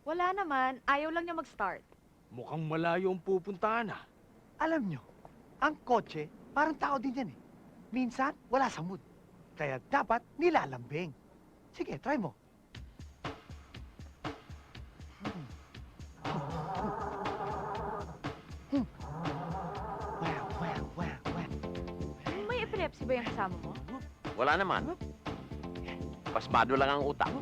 Wala naman. Ayaw lang niya mag-start. Mukhang malayo ang pupuntahan ah. Alam nyo, ang kotse, parang tao din yan eh. Minsan, wala sa mood. Kaya dapat nilalambing. Sige, try mo. May epilepsy ba yung kasama mo? Wala naman. Pasmado lang ang utak.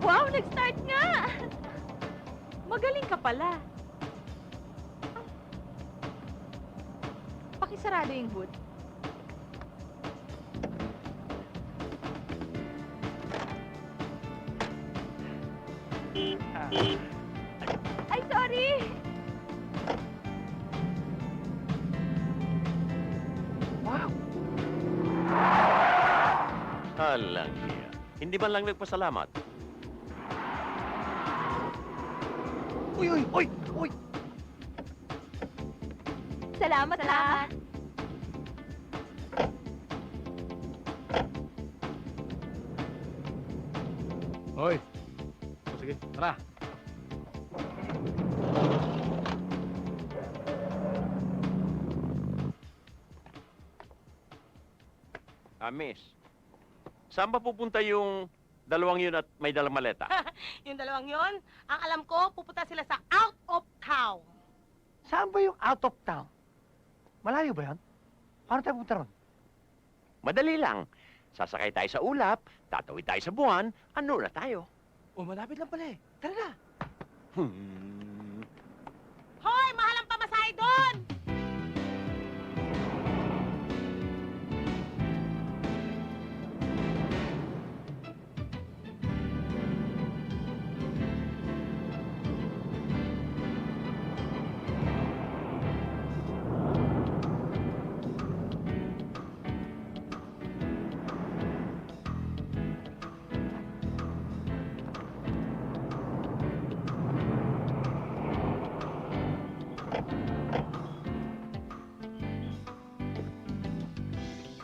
Wow, nag-start nga! Magaling ka pala. Pakisarado yung hood. Ay, sorry! Alang niya. Hindi man lang nagpasalamat. Uy, uy, uy, uy! Salamat, salamat. Hoy! O, sige, tara. Miss. Saan ba pupunta yung dalawang yun at may dalang maleta? Yung dalawang yon, ang alam ko, pupunta sila sa out of town. Saan ba yung out of town? Malayo ba yan? Paano tayo pupunta ron? Madali lang. Sasakay tayo sa ulap, tatawid tayo sa buwan, ano na tayo? O, malapit lang pala eh. Tara na. Hoy, mahal ang pamasahe doon!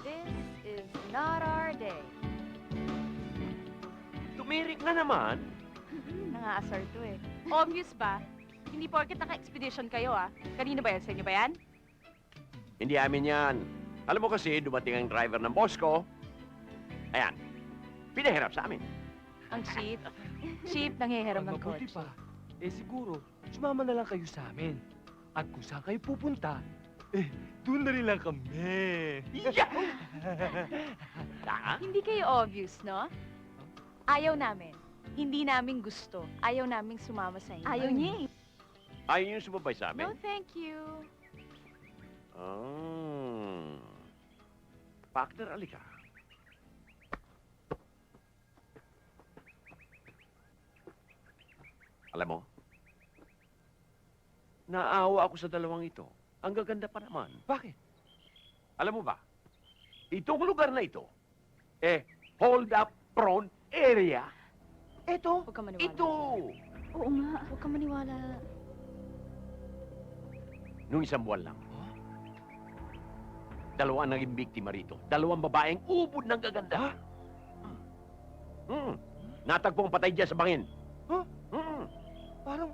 This is not our day. Tumirik na naman. Nangaasar to eh. Obvious ba? Hindi porket naka-expedition kayo ah. Kanino ba yan? Sa inyo ba yan? Hindi amin yan. Alam mo kasi, dumating ang driver ng boss ko. Ayan, pinahirap sa amin. Ang cheap. Cheap nanghihiram ng Mabuti kotse. pa. Eh siguro, sumama na lang kayo sa amin. At kung saan kayo pupunta, doon na rin lang kami. Hindi kayo obvious, no? Ayaw namin. Hindi namin gusto. Ayaw naming sumama sa inyo. Ayaw niya eh. Ayaw yung sumabay sa No, amin? thank you. Partner, alika. Alam mo, naawa ako sa dalawang ito. Ang gaganda pa naman. Bakit? Alam mo ba, itong lugar na ito, hold up prone area. Ito, Huwag ka maniwala. ito. Oo nga, huwag ka maniwala. Nung isang buwan lang, dalawa ang naging biktima rito. Dalawang babaeng ubod ng gaganda. Natagpong patay dyan sa bangin. Huh? Parang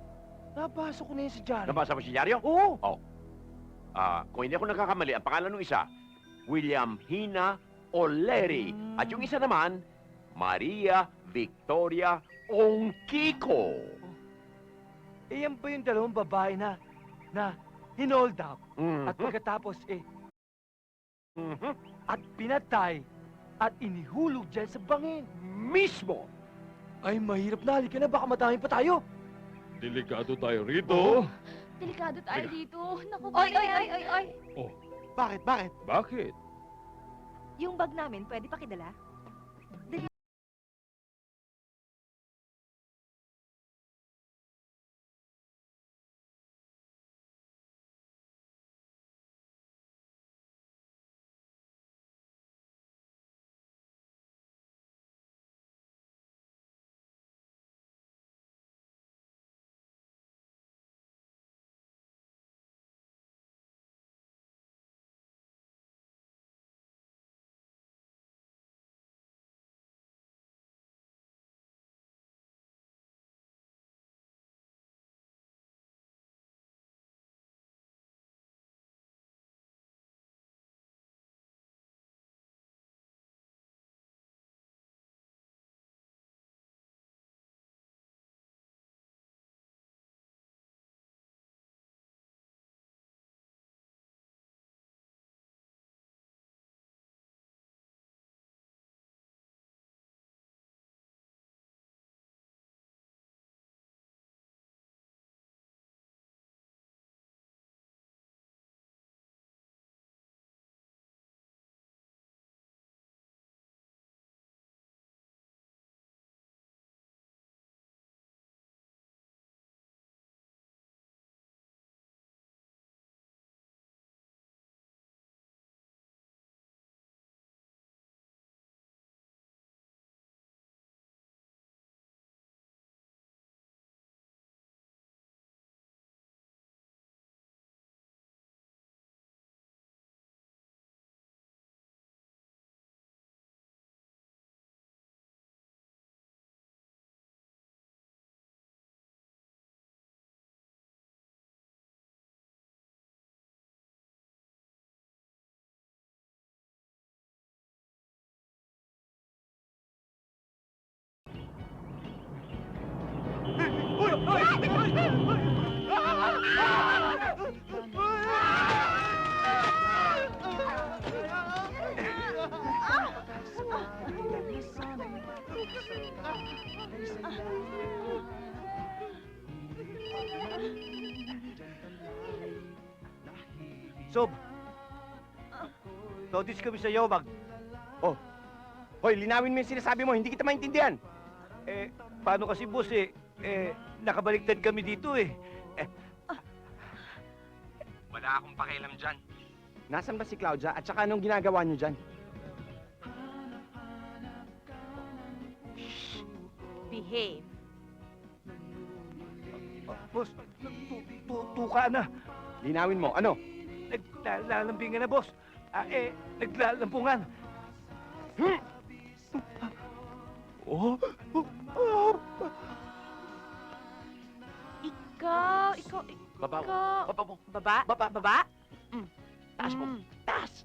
nabasa ko na yun sa dyaryo. Nabasa mo si Diaryo? Oo. Oh. Kung hindi ako nagkakamali, ang pangalan ng isa, William Hina O'Leary. At yung isa naman, Maria Victoria Ongkiko. Eh, yan ba yung dalawang babae na hinold up? Mhm. At pagkatapos, at pinatay at inihulog dyan sa bangin. Mismo! Ay, mahirap na. Halika na, baka madami pa tayo. Delikado tayo rito. Delikado tayo dito. Naku, Oy! Bakit? Bakit? Bakit? Yung bag namin, pwede pakidala? Sob! Notice kami sa iyo, bag. Oh. Hoy, linawin mo yung sinasabi mo. Hindi kita maintindihan. Paano kasi, boss, nakabaliktad kami dito, Wala akong pakialam dyan. Nasaan ba si Claudia at saka anong ginagawa niyo dyan? Behave. Boss, tuka na. Linawin mo. Ano? Naglalambingan na, boss. Naglalampungan. Oh? Ikaw. Baba mo. Ikaw. Baba mo. Baba? Taas mo. Taas.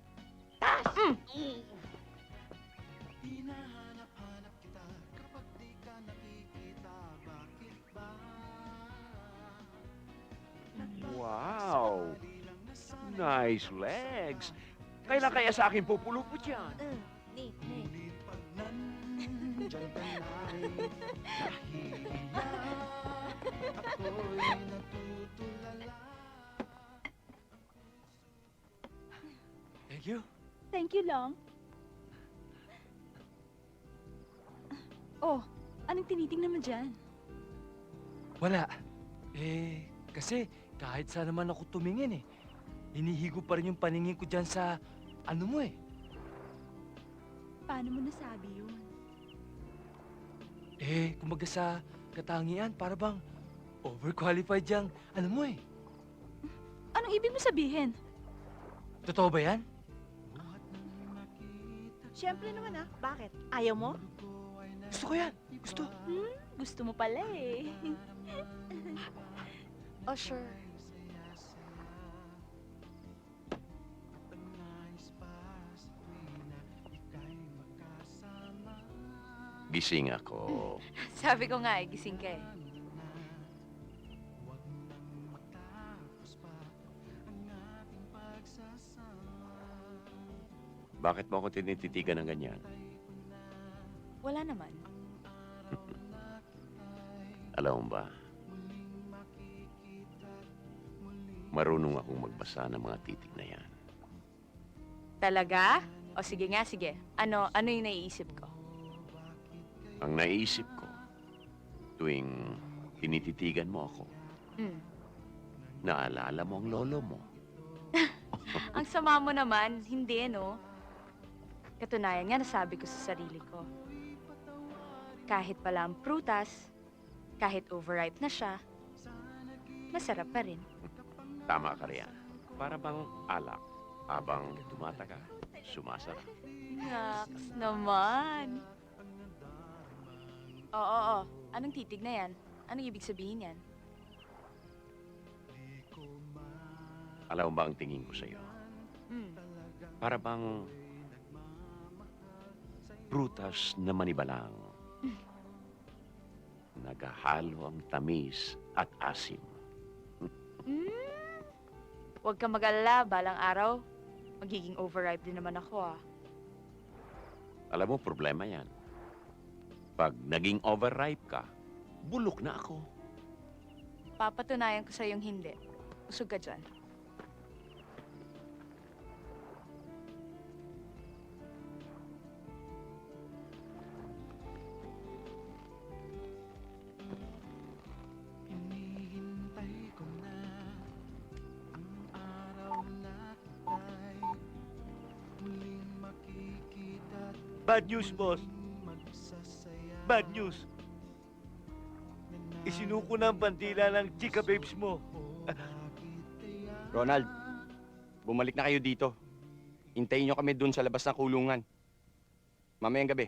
Wow! Nice legs. Kailan kaya sa akin pupulupot yan? Ni. Thank you. Thank you, Long. Oh, anong tinitingnan mo dyan? Wala. Kasi kahit saan naman ako tumingin hinihigo pa rin yung paningin ko dyan sa ano mo Paano mo nasabi yun? Kumbaga sa katangian, para bang overqualified yung ano mo Anong ibig mo sabihin? Totoo ba yan? Siyempre naman Bakit? Ayaw mo? Gusto ko yan. Gusto. Gusto mo pala Oh, sure. Gising ako. Sabi ko nga gising ka Bakit mo ako tinititigan ng ganyan? Wala naman. Alam mo ba, marunong akong magbasa ng mga titik na yan. Talaga? O sige nga, sige. Ano yung naiisip ko? Ang naiisip ko, tuwing tinititigan mo ako, Hmm. naalala mo ang lolo mo. Ang sama mo naman, hindi, no? Katunayan nga, nasabi ko sa sarili ko. Kahit pala ang prutas, kahit overripe na siya, masarap pa rin. Tama ka riyan. Para bang alak, habang tumataga, sumasarap. Naks naman. Oo. Anong titig na yan? Anong ibig sabihin yan? Alam mo ba ang tingin ko sa'yo? Hmm. Para bang prutas na manibalang. Nagahalo ang tamis at asim. Huwag kang mag-alala, balang araw, magiging overripe din naman ako, ah. Alam mo, problema yan. Pag naging overripe ka, bulok na ako. Papatunayan ko sa'yong hindi. Usog ka dyan. Hinihintay ko na ang araw na tayo muling makikita. Bad news, boss. Magsasaya. Bad news. Isinuko na ang bandila ng chika babes mo. Ronald, bumalik na kayo dito. Hintayin nyo kami dun sa labas ng kulungan. Mamayang gabi,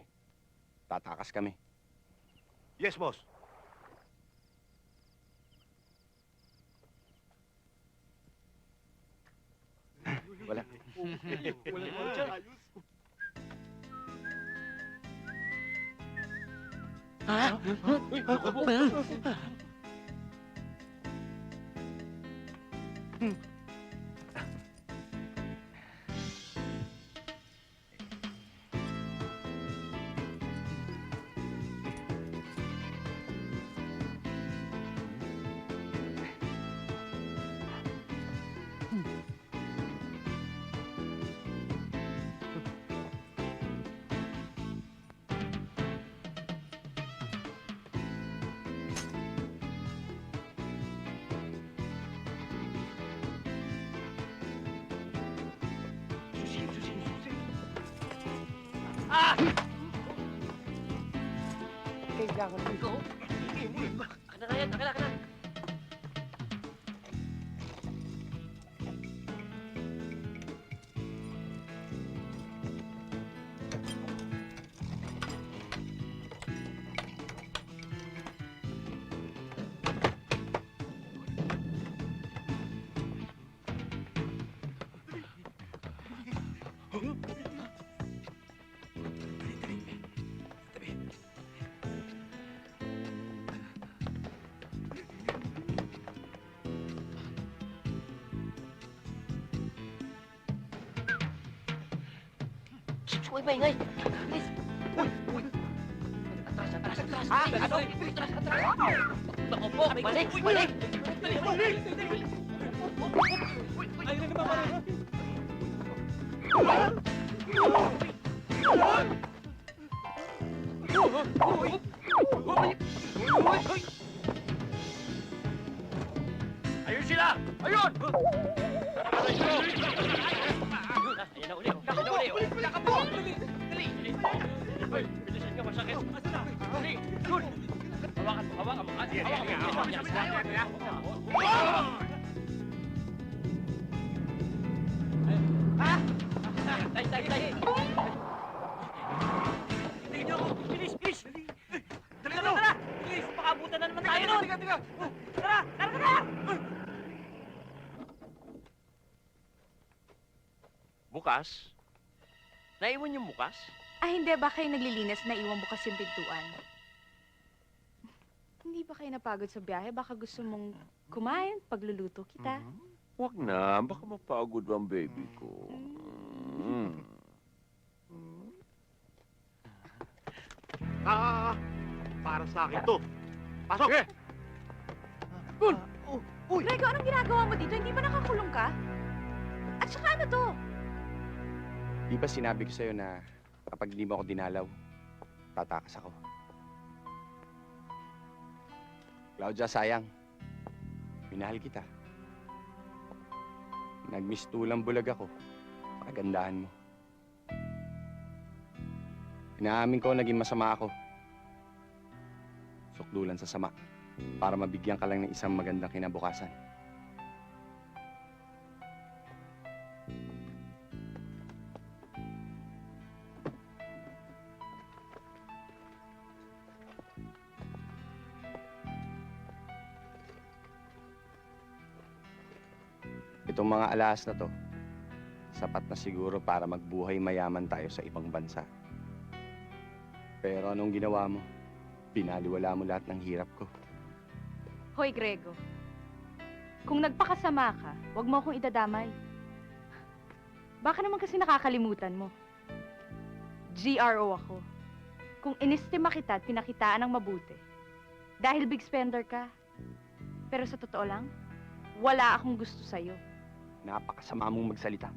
tatakas kami. Yes, boss. Wala. Kailangan ko. Akin na yan, akin na. Uy, maingay! Bilis! Uy! Atras! Ano? Atras! Naku po! Balik! Balik! Balik! Ayun na naman! Ayun sila! Ayun! Ayan na uli! Ayan na uli! Nakapo! Dali! Dali! Hoy! Bilisan ka, masakit! Asa na? Dali! Yun! Hawakan mo! Hawakan mo! Tay! Tay! Tay! Tingnan niyo ako! Bilis! Bilis! Dali na! Tara! Bilis! Pakabutan na naman tayo nun! Tara! Tara! Tara! Bukas? Naiwan yung bukas? Ah, hindi. Baka yung naglilinis na iwan bukas yung pintuan. Hindi ba kayo napagod sa biyahe? Baka gusto mong kumain, pagluluto kita. Huwag na, baka mapagod ang baby ko. Para sa akin to. Pasok! Uy! Grego, anong ginagawa mo dito? Hindi ba nakakulong ka? At saka ano to? Di ba sinabi ko sa'yo na kapag hindi mo ako dinalaw, tatakas ako? Claudia, sayang. Minahal kita. Nagmistulang bulag ako. Kagandahan mo. Inaamin ko naging masama ako. Sukdulan sa sama. Para mabigyan ka lang ng isang magandang kinabukasan. Itong mga alahas na to, sapat na siguro para magbuhay mayaman tayo sa ibang bansa. Pero anong ginawa mo? Pinaliwala mo lahat ng hirap ko. Hoy, Grego. Kung nagpakasama ka, huwag mo akong idadamay. Baka naman kasi nakakalimutan mo. GRO ako. Kung inistima kita at pinakitaan ng mabuti, dahil big spender ka. Pero sa totoo lang, wala akong gusto sa'yo. Napakasama mong magsalita.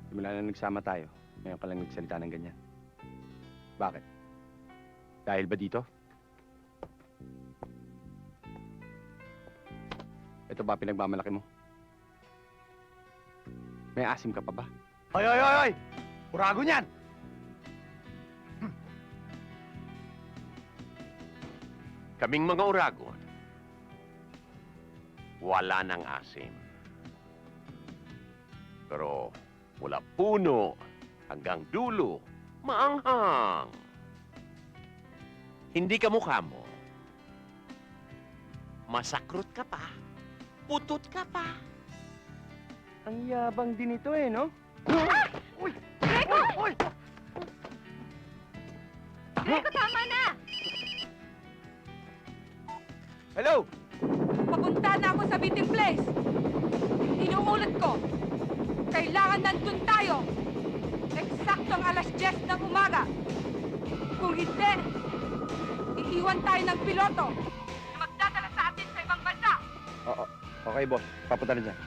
Simula na nagsama tayo, ngayon ka lang nagsalita ng ganyan. Bakit? Dahil ba dito? Ito ba pinagmamalaki mo? May asim ka pa ba? Hoy! Urago niyan! Kaming mga Uragon, wala nang asim. Pero mula puno hanggang dulo, maanghang. Hindi ka mukha mo. Masakrot ka pa. Putot ka pa. Ang yabang din ito eh, no? Uy! Grego! Uy! Grego, tama na! Hello! Papunta na ako sa meeting place. Inuulit ko. Kailangan nandun tayo. Eksaktong alas 10 ng umaga. Kung hindi, iiwan tayo ng piloto na magdadala sa atin sa ibang bansa. Oo. Okay, boss. Papunta na dyan.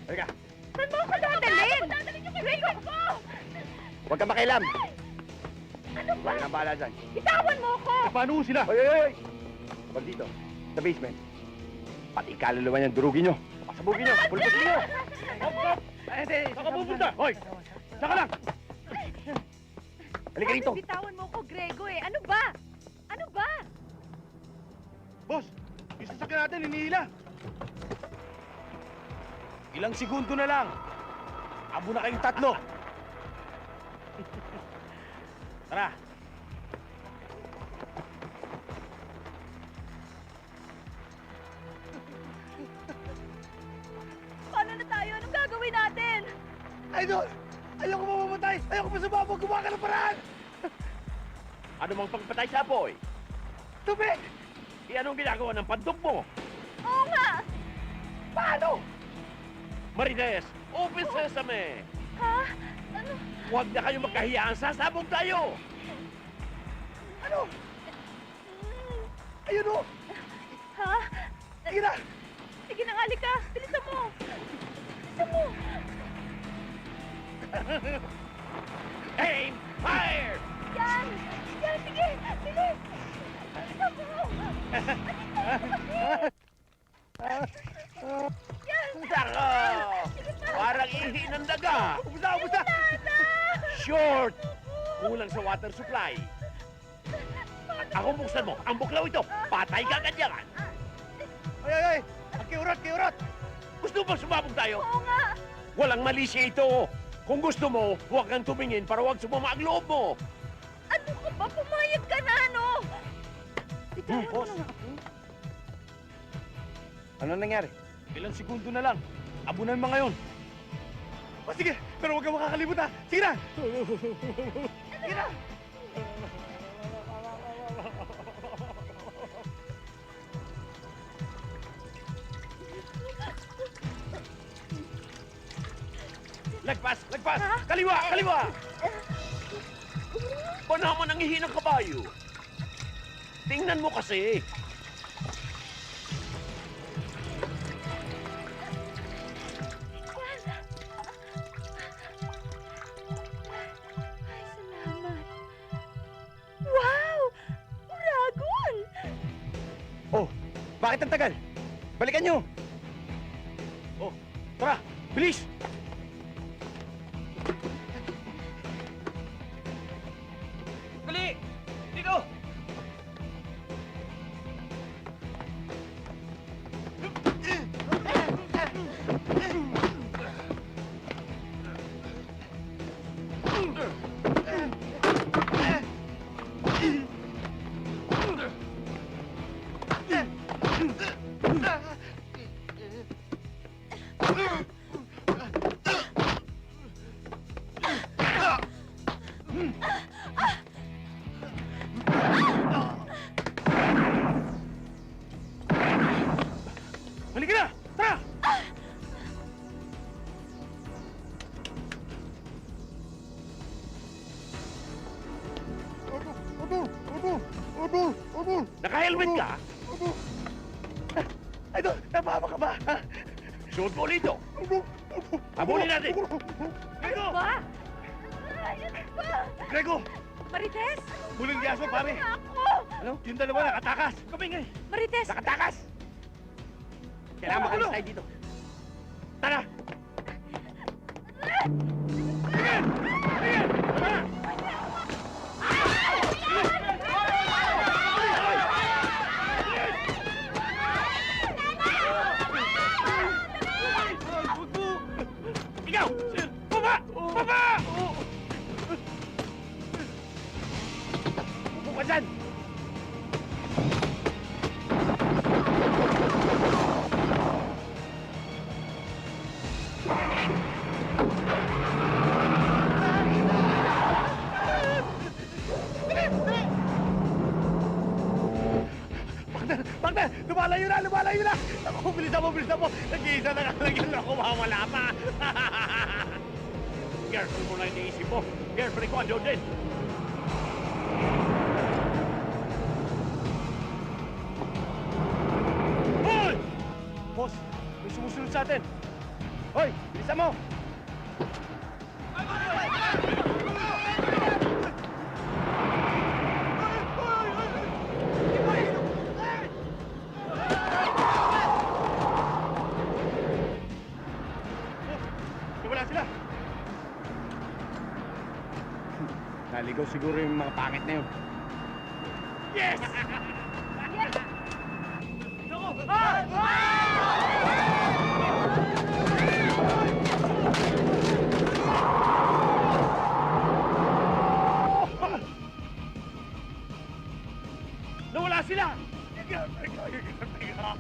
Halika. Saan mo ako dadalhin? Grego! Huwag ka makialam. Ano ba? Huwag na bahala dyan. Bitawan mo ako! Paano sila? Hoy! Huwag dito. Sa basement. Pati kaluluwa niyan, durugin nyo. Pasabugin nyo. Pulputin nyo. Saan ka pupunta? Hoy! Saka lang! Halika rito. Bitawan mo ako, Grego eh. Ano ba? Ano ba? Boss, yung sasakyan natin, hinihila. Ilang segundo na lang. Abo na kayong tatlo. Tara. Paano na tayo? Anong gagawin natin? Idol! Ayoko mamamatay! Ayoko pa sumabog! Gumawa ka ng paraan! Ano mang pagpatay sa apoy? Tubig! Anong ginagawa ng pandok mo? Oo nga! Paano? Marites, open sesame! Ha? Ano? Huwag na kayo magkahiyaan, sasabog tayo! Ano? Ayun o! Ha? Sige na! Sige na, halika! Bilisan mo! Bilisan mo! Aim! Fire! Yan! Yan! Sige! Bilis! Bilisan mo! Yan! Saka! Parang ihi ng daga! Umusta! Short! Kulang sa water supply. Ako buksan mo, ang buklaw ito, patay ka ganyan. Ay! Ang kiurot! Gusto mo sumabog tayo? Oo nga! Walang mali siya ito. Kung gusto mo, huwag kang tumingin para huwag sumama ang loob mo. Ano ka ba? Pumayag ka na, ano? Bitawan mo Boss. na nga ako. Ano nangyari? Ilang segundo na lang. Abo na yung mga yun. O sige, pero huwag kang makakalimut ha. Sige na! Sige na! Lagpas! Kaliwa! Panahon ang ihi ng kabayo. Tingnan mo kasi. Salamat. Wow! Uragon! Oh, bakit ang tagal? Balikan nyo! Oh, tara! Bilis! Dali! Dito! Halika na! Tara! Naka-helmet ka? Idol, napahama ka ba? Suot mo ulit ito. Habulin natin. Ano ba? Grego! Marites? Buling di aso, pare! Ano? Yung dalawa nakatakas! Kami nga! Marites! Nakatakas! Kailangan makalis tayo dito. Tara! Sige! Sige! Tara! Ikaw! Baba! Baba! Upo ka dyan! Partner! Lumalayo na! Lumalayo na! Ako, bilis na mo! Bilis na mo! Nag-iisa na kalagyan ako! Mawala pa! Girlfriend mo na iniisip mo. Girlfriend ko andun din. Hoy! Boss, may sumusunod sa atin. Hoy, bilisan mo! Wala sila. Naligaw siguro yung mga pangit na yun. Yes! Nawala sila! Yung girlfriend ko! Yung girlfriend ko!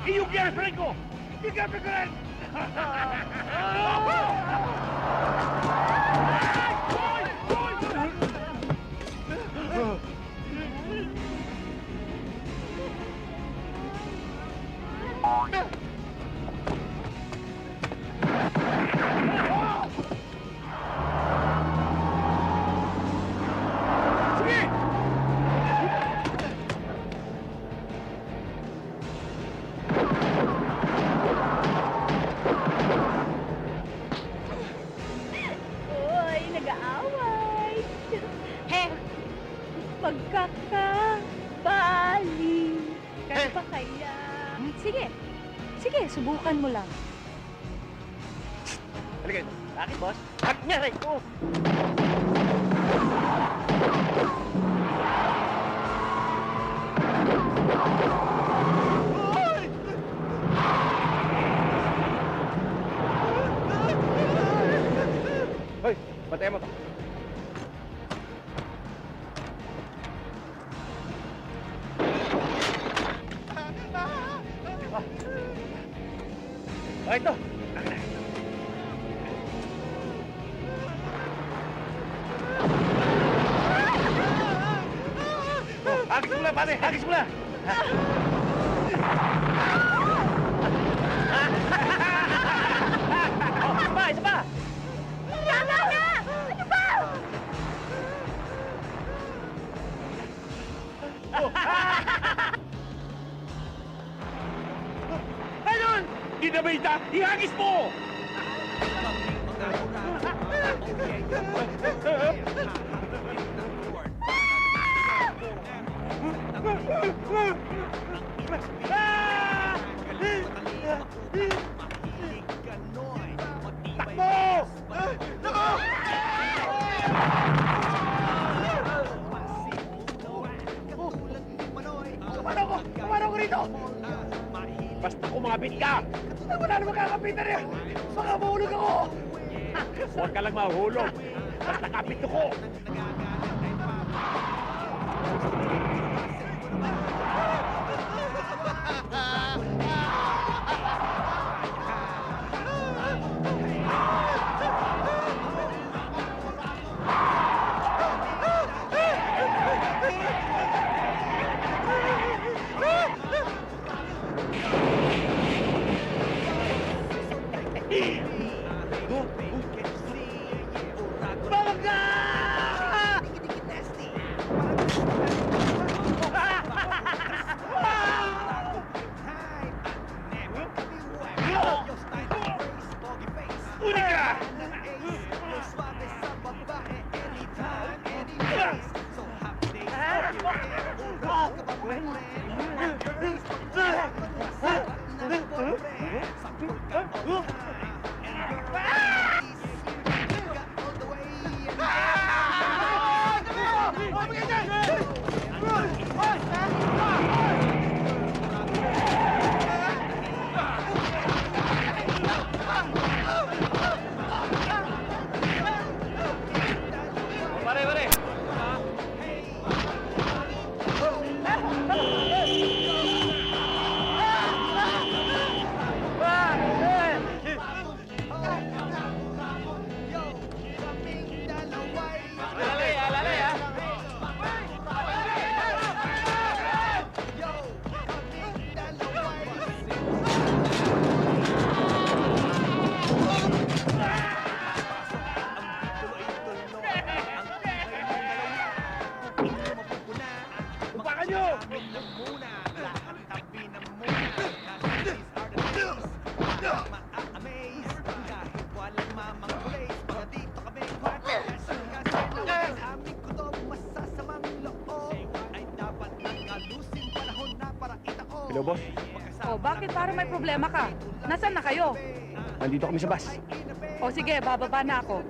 Yung girlfriend ko! Yung girlfriend ko rin! Uy, nag-aaway. He! Magkakabali. Kaya ba kaya? Sige. Sige, subukan mo lang. Halika ito. Bakit, boss? Pagnyari ko! Hoy, patayin mo to. Ah, ito. Hagis mo na, pare! Hagis mo na! Isa pa! Isa pa! Tama na! Ano ba? Oh, Almeida, ihagis mo! Takbo! Kumano ko rito! Basta kumapit ka! Wala na makakapitan niya! Baka mahulog ako! Huwag ka lang mahulog! Basta kapit ko! Hello, boss. Oh, bakit? Para may problema ka. Nasaan na kayo? Nandito kami sa bus. O sige, bababa na ako.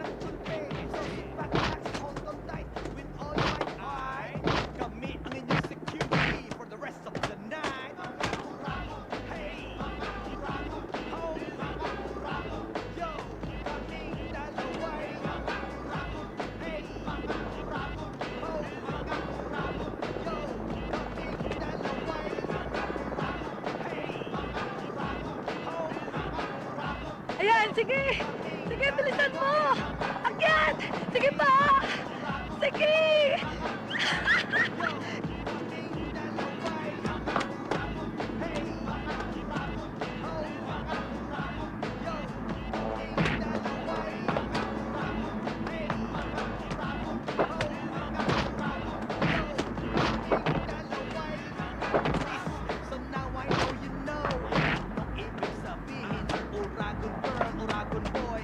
Ayan, sige! Sige, bilisan mo! Akyat! Sige pa! Sige! Uragon girl, Uragon boy.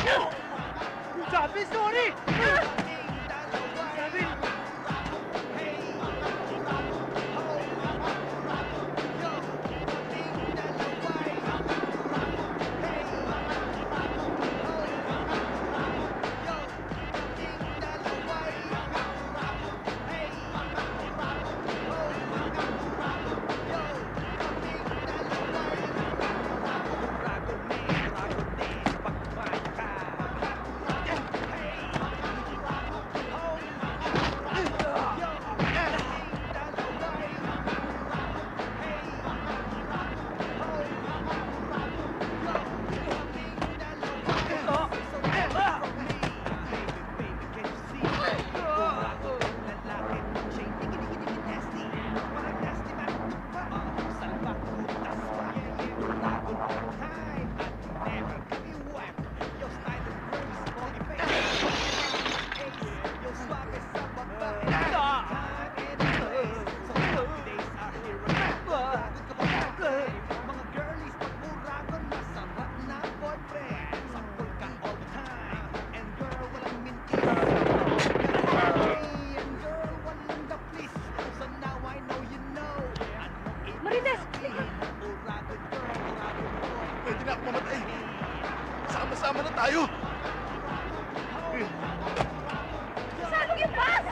Sabi, sorry! Sabi! Marites! Pwede na ako mamatay. Sama-sama na tayo. Salog yung bus!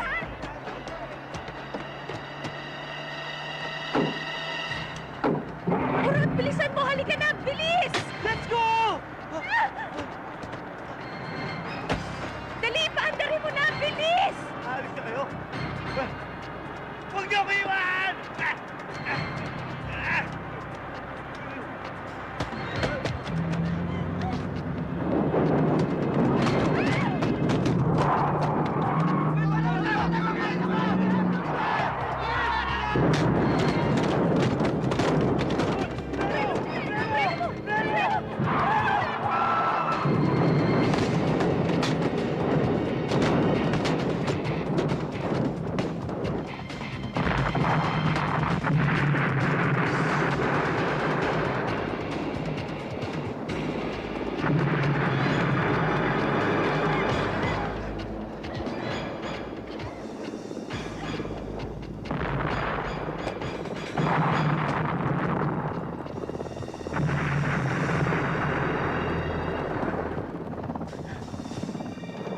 Urot, bilisan mo! Halika na! Bilis! Let's go! Dali! Paandarin mo na! Bilis! Alis na kayo? Huwag niyo ko iwan!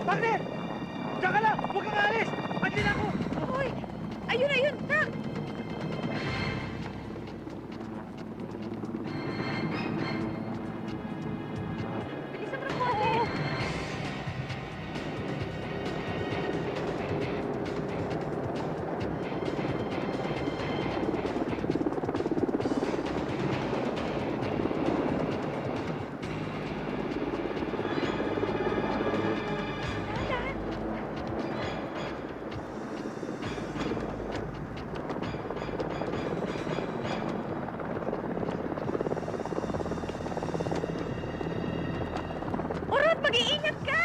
Partner! Diyan ka lang! Huwag kang aalis! Andyan ako! Hoy! Ayun, ayun! Tak! Bilisan mo ng konti! Urot, mag-iingat ka!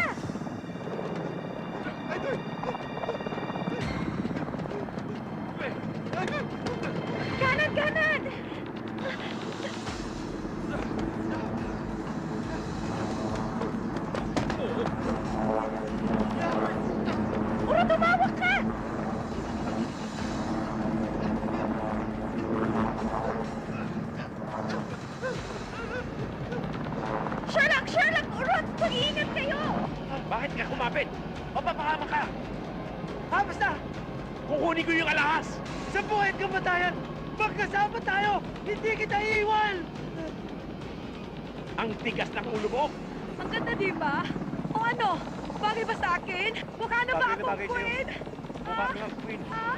Kanan, kanan! Urot, tumawag ka! Sherlock! Sherlock! Urot! Mag-iingat kayo! Bakit ka kumapit? Mapapahama ka! Basta! Kukunin ko yung alahas! Sa buhay at kamatayan, magkasama tayo! Hindi kita iiwan! Ang tigas ng ulo mo! Ang ganda, di ba? O ano? Bagay ba sa akin? Mukha na ba Bagay na akong bagay sa'yo. queen? Mukha kang queen. Ah?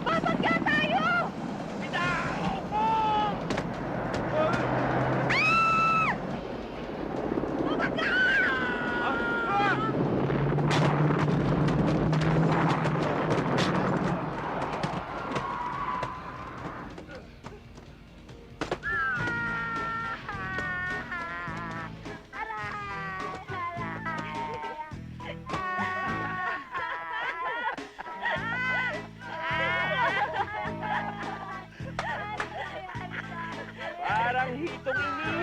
Babagga tayo! ang hitong ini.